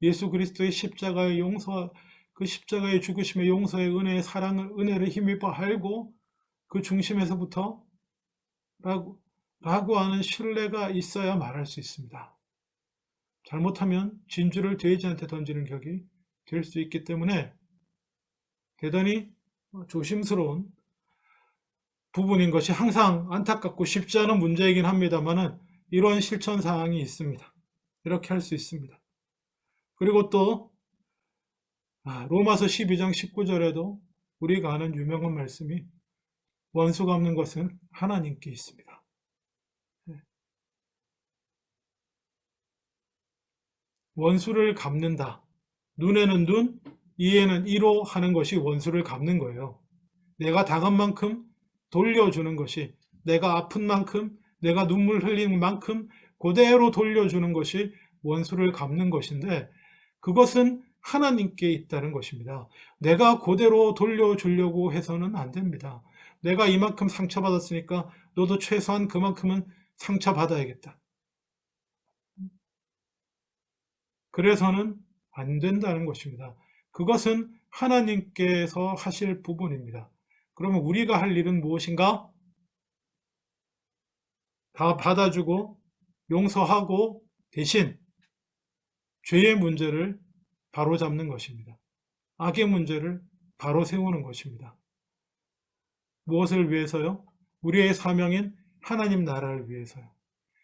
예수 그리스도의 십자가의 용서, 그 십자가의 죽으심의 용서의 은혜의 사랑을, 은혜를 힘입어 알고 그 중심에서부터 라고 하는 신뢰가 있어야 말할 수 있습니다. 잘못하면 진주를 돼지한테 던지는 격이 될 수 있기 때문에 대단히 조심스러운 부분인 것이 항상 안타깝고 쉽지 않은 문제이긴 합니다만은 이런 실천 사항이 있습니다. 이렇게 할 수 있습니다. 그리고 또 로마서 12장 19절에도 우리가 아는 유명한 말씀이 원수 갚는 것은 하나님께 있습니다. 원수를 갚는다. 눈에는 눈, 이에는 이로 하는 것이 원수를 갚는 거예요. 내가 당한 만큼 돌려주는 것이, 내가 아픈 만큼, 내가 눈물 흘리는 만큼 그대로 돌려주는 것이 원수를 갚는 것인데, 그것은 하나님께 있다는 것입니다. 내가 그대로 돌려주려고 해서는 안 됩니다. 내가 이만큼 상처받았으니까 너도 최소한 그만큼은 상처받아야겠다. 그래서는 안 된다는 것입니다. 그것은 하나님께서 하실 부분입니다. 그러면 우리가 할 일은 무엇인가? 다 받아주고 용서하고 대신 죄의 문제를 바로잡는 것입니다. 악의 문제를 바로 세우는 것입니다. 무엇을 위해서요? 우리의 사명인 하나님 나라를 위해서요.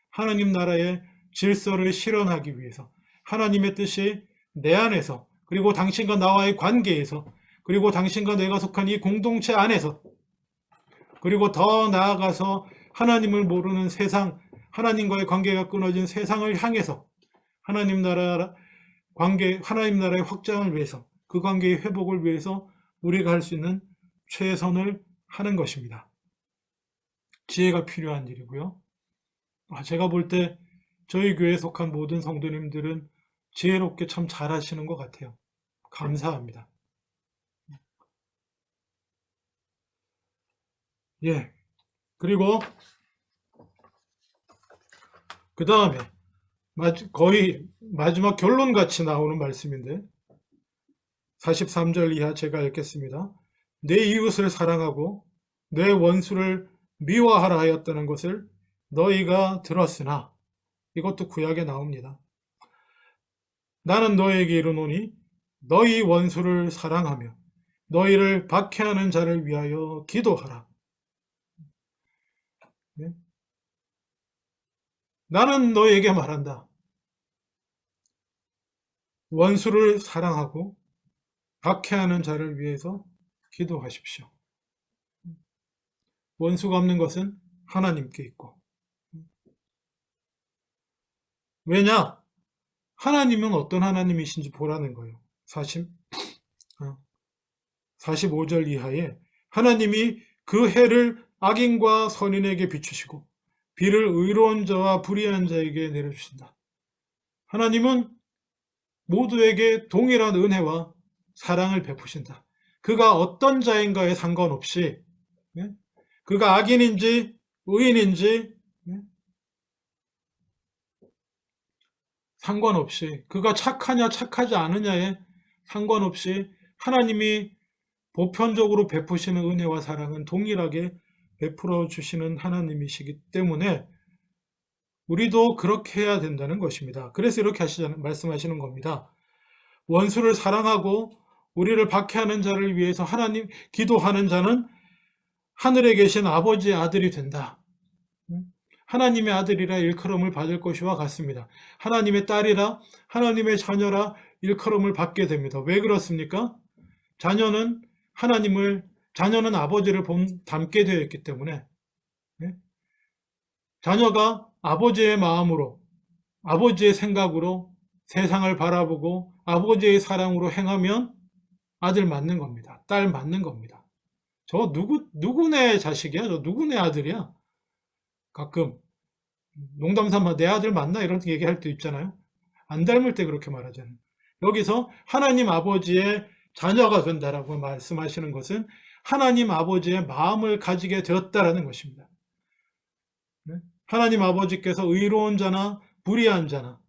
하나님 나라의 질서를 실현하기 위해서, 하나님의 뜻이 내 안에서, 그리고 당신과 나와의 관계에서, 그리고 당신과 내가 속한 이 공동체 안에서, 그리고 더 나아가서 하나님을 모르는 세상, 하나님과의 관계가 끊어진 세상을 향해서 하나님 나라의 확장을 위해서, 그 관계의 회복을 위해서 우리가 할 수 있는 최선을 하는 것입니다. 지혜가 필요한 일이고요. 제가 볼 때 저희 교회에 속한 모든 성도님들은 지혜롭게 참 잘하시는 것 같아요. 감사합니다. 그리고 그 다음에 거의 마지막 결론같이 나오는 말씀인데 43절 이하 제가 읽겠습니다. 내 이웃을 사랑하고 내 원수를 미워하라 하였다는 것을 너희가 들었으나, 이것도 구약에 나옵니다. 나는 너희에게 이르노니 너희 원수를 사랑하며 너희를 박해하는 자를 위하여 기도하라. 네? 나는 너희에게 말한다. 원수를 사랑하고 박해하는 자를 위해서 기도하십시오. 원수가 없는 것은 하나님께 있고. 왜냐? 하나님은 어떤 하나님이신지 보라는 거예요. 45절 이하에 하나님이 그 해를 악인과 선인에게 비추시고 비를 의로운 자와 불의한 자에게 내려주신다. 하나님은 모두에게 동일한 은혜와 사랑을 베푸신다. 그가 어떤 자인가에 상관없이, 그가 악인인지 의인인지 상관없이, 그가 착하냐 착하지 않으냐에 상관없이 하나님이 보편적으로 베푸시는 은혜와 사랑은 동일하게 베풀어 주시는 하나님이시기 때문에 우리도 그렇게 해야 된다는 것입니다. 그래서 이렇게 말씀하시는 겁니다. 원수를 사랑하고 우리를 박해하는 자를 위해서 기도하는 자는 하늘에 계신 아버지의 아들이 된다. 하나님의 아들이라 일컬음을 받을 것이와 같습니다. 하나님의 딸이라, 하나님의 자녀라 일컬음을 받게 됩니다. 왜 그렇습니까? 자녀는 아버지를 닮게 되어 있기 때문에, 자녀가 아버지의 마음으로, 아버지의 생각으로 세상을 바라보고 아버지의 사랑으로 행하면 아들 맞는 겁니다. 딸 맞는 겁니다. 저 누구네 자식이야? 저 누구네 아들이야? 가끔 농담 삼아 내 아들 맞나? 이런 얘기할 때 있잖아요. 안 닮을 때 그렇게 말하잖아요. 여기서 하나님 아버지의 자녀가 된다라고 말씀하시는 것은 하나님 아버지의 마음을 가지게 되었다라는 것입니다. 하나님 아버지께서 의로운 자나 불의한 자나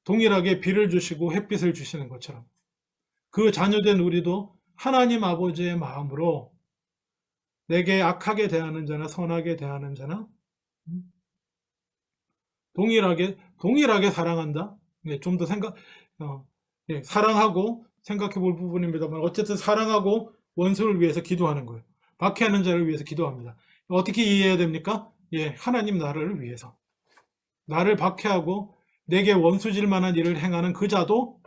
동일하게 비를 주시고 햇빛을 주시는 것처럼 그 자녀된 우리도 하나님 아버지의 마음으로 내게 악하게 대하는 자나 선하게 대하는 자나 동일하게 사랑한다. 좀 더 사랑하고 생각해 볼 부분입니다만, 어쨌든 사랑하고 원수를 위해서 기도하는 거예요. 박해하는 자를 위해서 기도합니다. 어떻게 이해해야 됩니까? 하나님 나라를 위해서. 나를 박해하고 내게 원수질 만한 일을 행하는 그 자도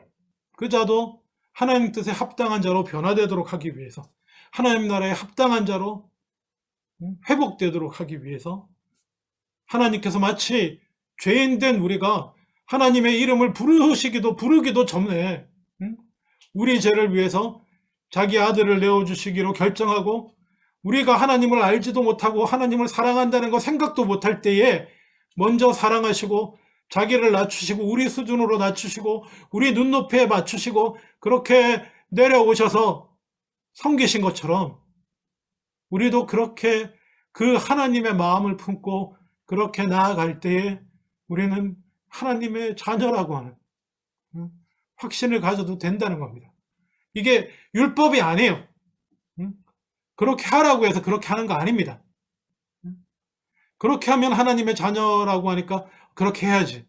하나님 뜻에 합당한 자로 변화되도록 하기 위해서, 하나님 나라에 합당한 자로 회복되도록 하기 위해서 하나님께서 마치 죄인된 우리가 하나님의 이름을 부르기도 전에 우리 죄를 위해서 자기 아들을 내어주시기로 결정하고, 우리가 하나님을 알지도 못하고 하나님을 사랑한다는 거 생각도 못할 때에 먼저 사랑하시고 자기를 낮추시고 우리 수준으로 낮추시고 우리 눈높이에 맞추시고 그렇게 내려오셔서 섬기신 것처럼 우리도 그렇게 그 하나님의 마음을 품고 그렇게 나아갈 때에 우리는 하나님의 자녀라고 하는 확신을 가져도 된다는 겁니다. 이게 율법이 아니에요. 그렇게 하라고 해서 그렇게 하는 거 아닙니다. 그렇게 하면 하나님의 자녀라고 하니까 그렇게 해야지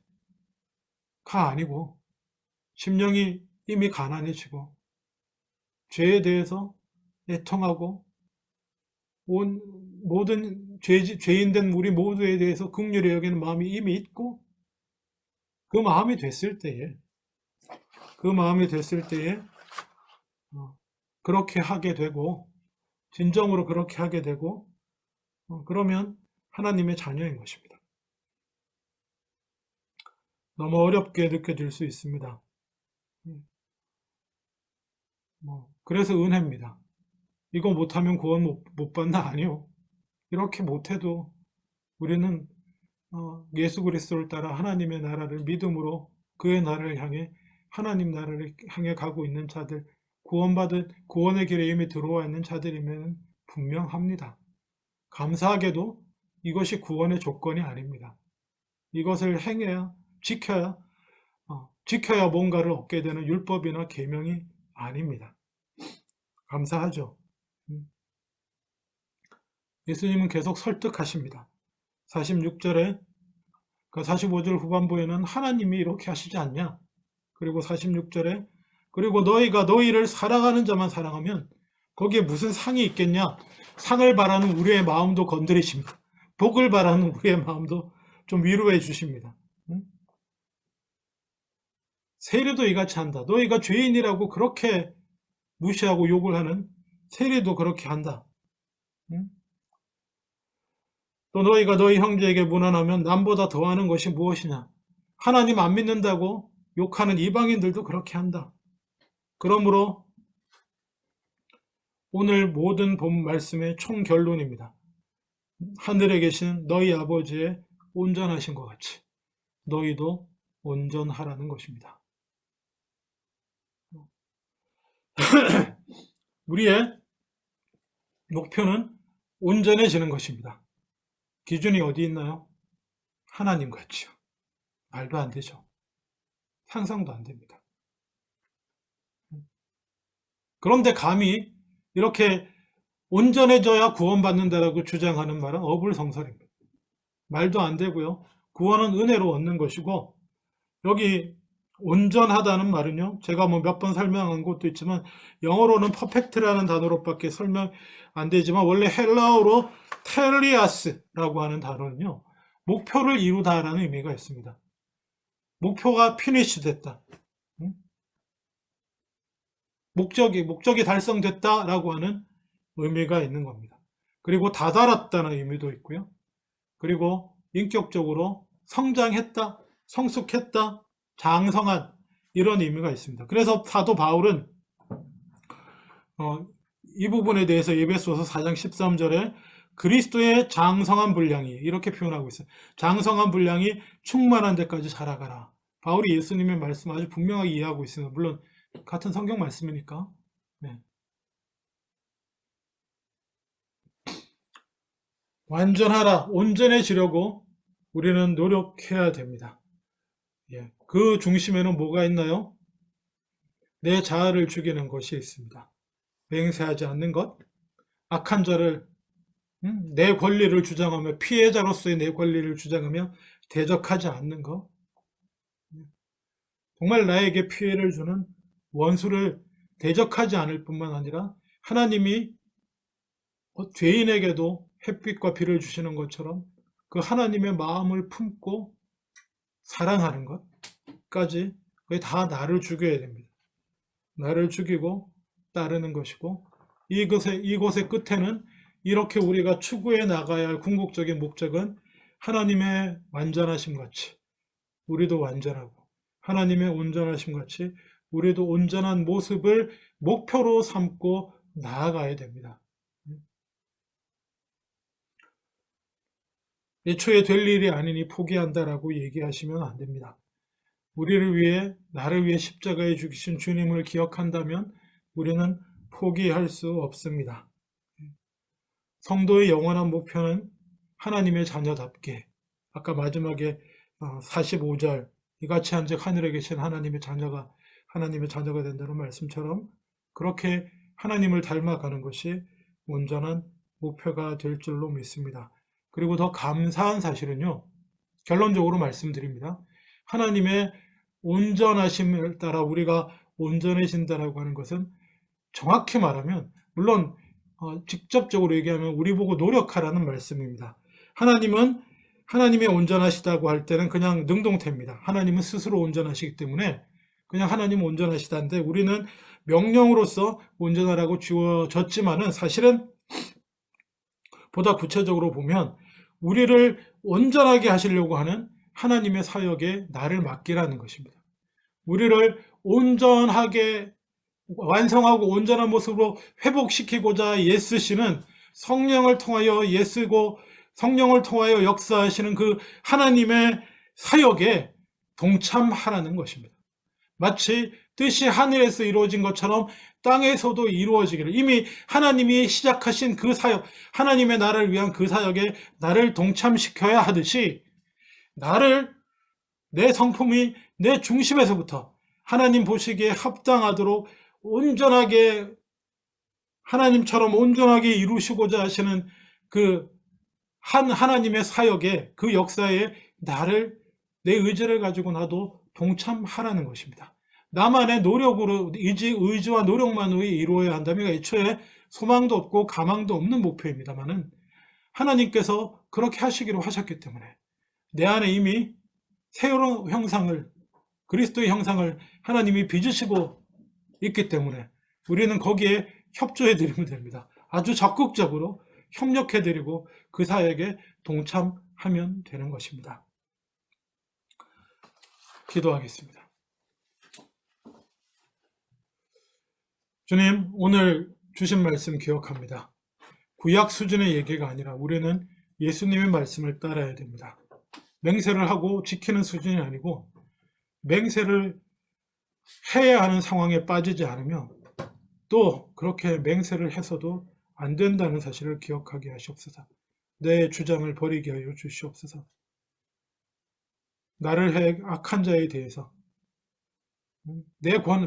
가 아니고, 심령이 이미 가난해지고 죄에 대해서 애통하고 모든 죄인된 우리 모두에 대해서 긍휼히 여기는 마음이 이미 있고, 그 마음이 됐을 때에 그렇게 하게 되고, 진정으로 그렇게 하게 되고, 그러면 하나님의 자녀인 것입니다. 너무 어렵게 느껴질 수 있습니다. 그래서 은혜입니다. 이거 못하면 구원 못 받나? 아니요. 이렇게 못해도 우리는 예수 그리스도를 따라 하나님의 나라를 믿음으로 그의 나라를 향해, 하나님 나라를 향해 가고 있는 자들, 구원의 길에 이미 들어와 있는 자들이면 분명합니다. 감사하게도 이것이 구원의 조건이 아닙니다. 이것을 행해야, 지켜야 뭔가를 얻게 되는 율법이나 계명이 아닙니다. 감사하죠. 예수님은 계속 설득하십니다. 46절에, 45절 후반부에는 하나님이 이렇게 하시지 않냐? 그리고 46절에, 그리고 너희가 너희를 사랑하는 자만 사랑하면 거기에 무슨 상이 있겠냐? 상을 바라는 우리의 마음도 건드리십니다. 복을 바라는 우리의 마음도 좀 위로해 주십니다. 세리도 이같이 한다. 너희가 죄인이라고 그렇게 무시하고 욕을 하는 세리도 그렇게 한다. 또 너희가 너희 형제에게 무난하면 남보다 더하는 것이 무엇이냐? 하나님 안 믿는다고 욕하는 이방인들도 그렇게 한다. 그러므로 오늘 모든 본 말씀의 총 결론입니다. 하늘에 계신 너희 아버지의 온전하신 것 같이 너희도 온전하라는 것입니다. 우리의 목표는 온전해지는 것입니다. 기준이 어디 있나요? 하나님 같이요. 말도 안 되죠. 상상도 안 됩니다. 그런데 감히 이렇게 온전해져야 구원받는다라고 주장하는 말은 어불성설입니다. 말도 안 되고요. 구원은 은혜로 얻는 것이고, 여기 온전하다는 말은요, 제가 뭐 몇 번 설명한 것도 있지만 영어로는 퍼펙트라는 단어로밖에 설명 안 되지만 원래 헬라어로 텔리아스라고 하는 단어는요, 목표를 이루다라는 의미가 있습니다. 목표가 피니시 됐다. 목적이 달성됐다라고 하는 의미가 있는 겁니다. 그리고 다다랐다는 의미도 있고요. 그리고 인격적으로 성장했다, 성숙했다, 장성한 이런 의미가 있습니다. 그래서 사도 바울은 이 부분에 대해서 에베소서 4장 13절에 그리스도의 장성한 분량이 이렇게 표현하고 있어요. 장성한 분량이 충만한 데까지 자라가라. 바울이 예수님의 말씀 아주 분명하게 이해하고 있습니다. 물론 같은 성경 말씀이니까. 네. 완전하라, 온전해지려고 우리는 노력해야 됩니다. 예. 그 중심에는 뭐가 있나요? 내 자아를 죽이는 것이 있습니다. 맹세하지 않는 것, 악한 자를 내 권리를 주장하며 피해자로서의 내 권리를 주장하며 대적하지 않는 것, 정말 나에게 피해를 주는 원수를 대적하지 않을 뿐만 아니라 하나님이 죄인에게도 햇빛과 비를 주시는 것처럼 그 하나님의 마음을 품고 사랑하는 것까지 그게 다 나를 죽여야 됩니다. 나를 죽이고 따르는 것이고, 이것의 끝에는 이렇게 우리가 추구해 나가야 할 궁극적인 목적은 하나님의 완전하심 같이 우리도 완전하고, 하나님의 온전하심 같이 우리도 온전한 모습을 목표로 삼고 나아가야 됩니다. 애초에 될 일이 아니니 포기한다라고 얘기하시면 안 됩니다. 우리를 위해, 나를 위해 십자가에 죽이신 주님을 기억한다면 우리는 포기할 수 없습니다. 성도의 영원한 목표는 하나님의 자녀답게, 아까 마지막에 45절, 이같이 한즉 하늘에 계신 하나님의 자녀가 된다는 말씀처럼 그렇게 하나님을 닮아가는 것이 온전한 목표가 될 줄로 믿습니다. 그리고 더 감사한 사실은요, 결론적으로 말씀드립니다. 하나님의 온전하심을 따라 우리가 온전해진다라고 하는 것은 정확히 말하면, 물론 직접적으로 얘기하면 우리 보고 노력하라는 말씀입니다. 하나님의 온전하시다고 할 때는 그냥 능동태입니다. 하나님은 스스로 온전하시기 때문에 그냥 하나님은 온전하시다는데, 우리는 명령으로서 온전하라고 주어졌지만은 사실은 보다 구체적으로 보면 우리를 온전하게 하시려고 하는 하나님의 사역에 나를 맡기라는 것입니다. 우리를 온전하게 완성하고 온전한 모습으로 회복시키고자 애쓰시는 성령을 통하여 애쓰고 성령을 통하여 역사하시는 그 하나님의 사역에 동참하라는 것입니다. 마치 뜻이 하늘에서 이루어진 것처럼 땅에서도 이루어지기를, 이미 하나님이 시작하신 그 사역, 하나님의 나라를 위한 그 사역에 나를 동참시켜야 하듯이, 내 성품이 내 중심에서부터 하나님 보시기에 합당하도록 온전하게, 하나님처럼 온전하게 이루시고자 하시는 그 하나님의 사역에, 그 역사에 내 의지를 가지고 나도 동참하라는 것입니다. 나만의 노력으로, 의지와 노력만으로 이루어야 한다면 애초에 소망도 없고 가망도 없는 목표입니다만은, 하나님께서 그렇게 하시기로 하셨기 때문에 내 안에 이미 새로운 형상을, 그리스도의 형상을 하나님이 빚으시고 있기 때문에 우리는 거기에 협조해 드리면 됩니다. 아주 적극적으로 협력해 드리고 그 사역에 동참하면 되는 것입니다. 기도하겠습니다. 주님, 오늘 주신 말씀 기억합니다. 구약 수준의 얘기가 아니라 우리는 예수님의 말씀을 따라야 됩니다. 맹세를 하고 지키는 수준이 아니고, 맹세를 해야 하는 상황에 빠지지 않으면 또 그렇게 맹세를 해서도 안 된다는 사실을 기억하게 하시옵소서. 내 주장을 버리게 하여 주시옵소서. 나를 악한 자에 대해서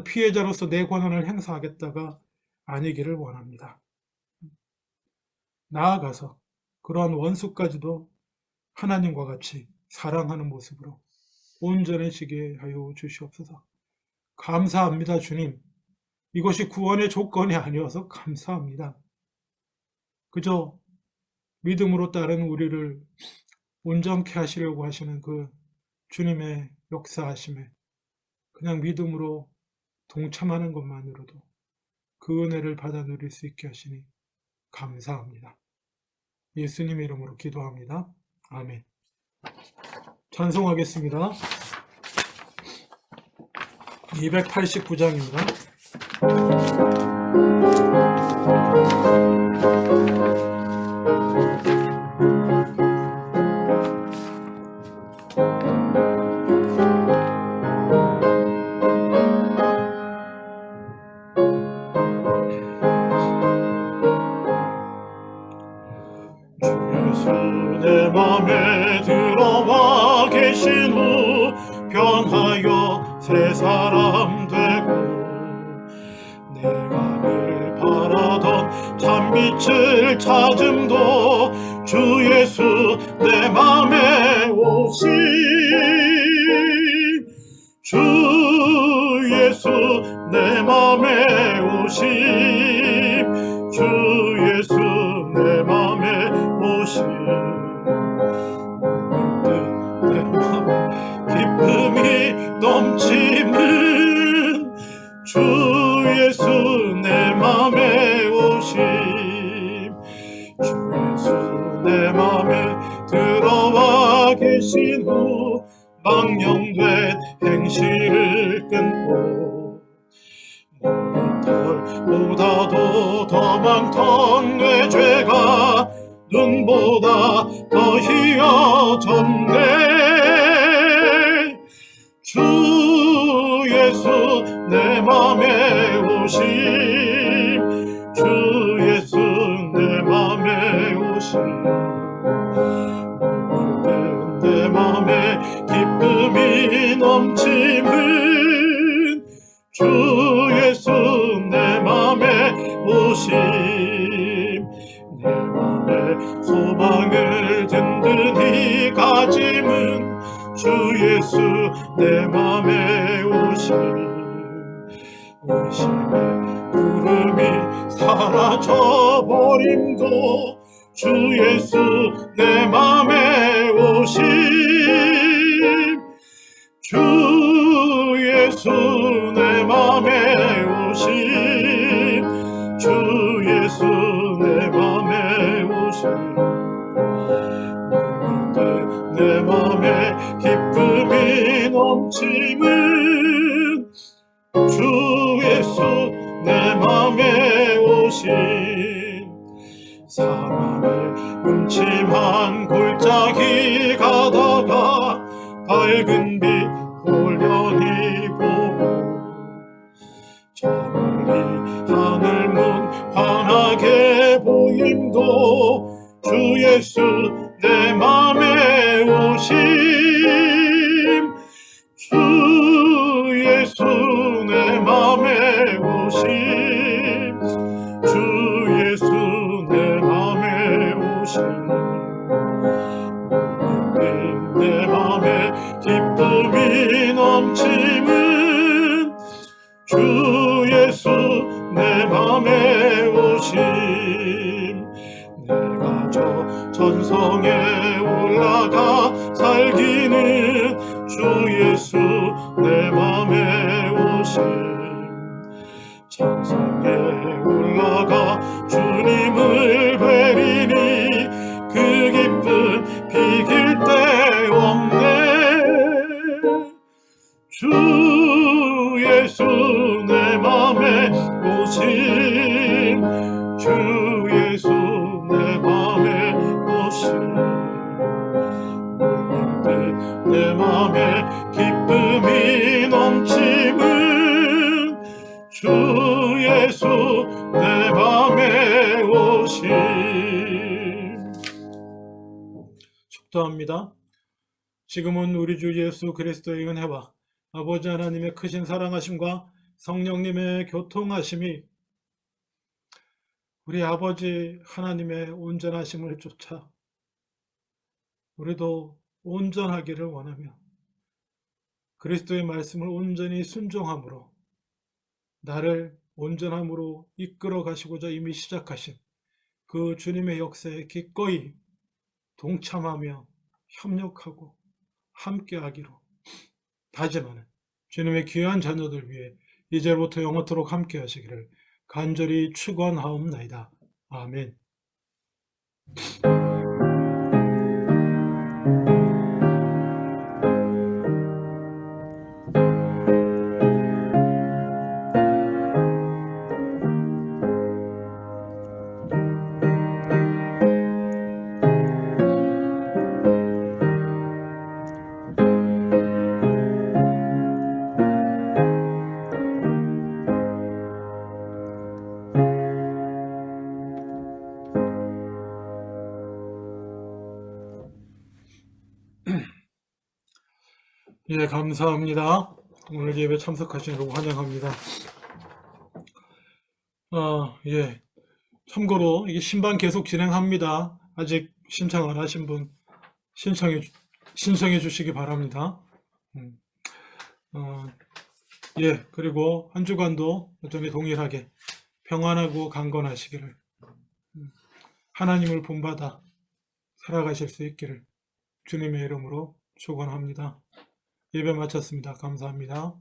피해자로서 내 권한을 행사하겠다가 아니기를 원합니다. 나아가서 그러한 원수까지도 하나님과 같이 사랑하는 모습으로 온전해지게 하여 주시옵소서. 감사합니다, 주님. 이것이 구원의 조건이 아니어서 감사합니다. 그저 믿음으로 따른 우리를 온전케 하시려고 하시는 그 주님의 역사하심에 그냥 믿음으로 동참하는 것만으로도 그 은혜를 받아 누릴 수 있게 하시니 감사합니다. 예수님 이름으로 기도합니다. 아멘. 찬송하겠습니다. 289장입니다. 예수 내 맘에 들어와 계신 후 변하여 새 사람 되고, 내가 늘 바라던 참빛을 찾음도 주 예수 내 맘에 오심, 주 예수 내 맘에 오심, 주 예수 내 맘에 오심. 내 맘에 기쁨이 넘치는 주 예수 내 맘에 오심, 주 예수 내 맘에 들어와 계신 후 망령된 행실을 끊고, 머리털보다도 더 많던 내 죄가 눈보다 더 희어졌네. 주 예수 내 맘에 오심, 주 예수 내 맘에 오심. 내 맘에 기쁨이 넘치는 주 예수 내 맘에 오심, 내 맘에 소망을 든든히 가짐은 주 예수 내 맘에 오심, 의심의 구름이 사라져버림도 주 예수 내 맘에 오심, 주 예수 내 맘에 오심, 주 예수 내 맘에 오심. 내 맘에 기쁨이 넘치는 주 예수 내 맘에 오심, 사람의 음침한 골짜기 가다가 밝은 빛 홀연히 보고, 주님도 주 예수 내 맘에 오심 주 예수 내 맘에 오심 주 예수 내 맘에 오심 내 맘에 기쁨이 넘치는 주 예수 내 맘에 오심 내가 저 천성에 올라가 살기는 주 예수 내 맘에 오심 천성에 올라가 주님을 뵈리니 그 기쁨 비길 데 없네 주 예수 내 맘에 오심 주 예수 내 맘에 오심 내 맘에 기쁨이 넘치는 주 예수 내 맘에 오심 축도합니다. 지금은 우리 주 예수 그리스도의 은혜와 아버지 하나님의 크신 사랑하심과 성령님의 교통하심이 우리 아버지 하나님의 온전하심을 쫓아 우리도 온전하기를 원하며 그리스도의 말씀을 온전히 순종함으로 나를 온전함으로 이끌어 가시고자 이미 시작하신 그 주님의 역사에 기꺼이 동참하며 협력하고 함께하기로 다짐하는 주님의 귀한 자녀들 위해 이제부터 영원토록 함께 하시기를 간절히 축원하옵나이다. 아멘. 예, 감사합니다. 오늘 예배 참석하신 여러분 환영합니다. 예. 참고로 이게 신방 계속 진행합니다. 아직 신청 안 하신 분 신청해 주시기 바랍니다. 예, 그리고 한 주간도 여전히 동일하게 평안하고 강건하시기를 하나님을 본받아 살아가실 수 있기를 주님의 이름으로 축원합니다. 예배 마쳤습니다. 감사합니다.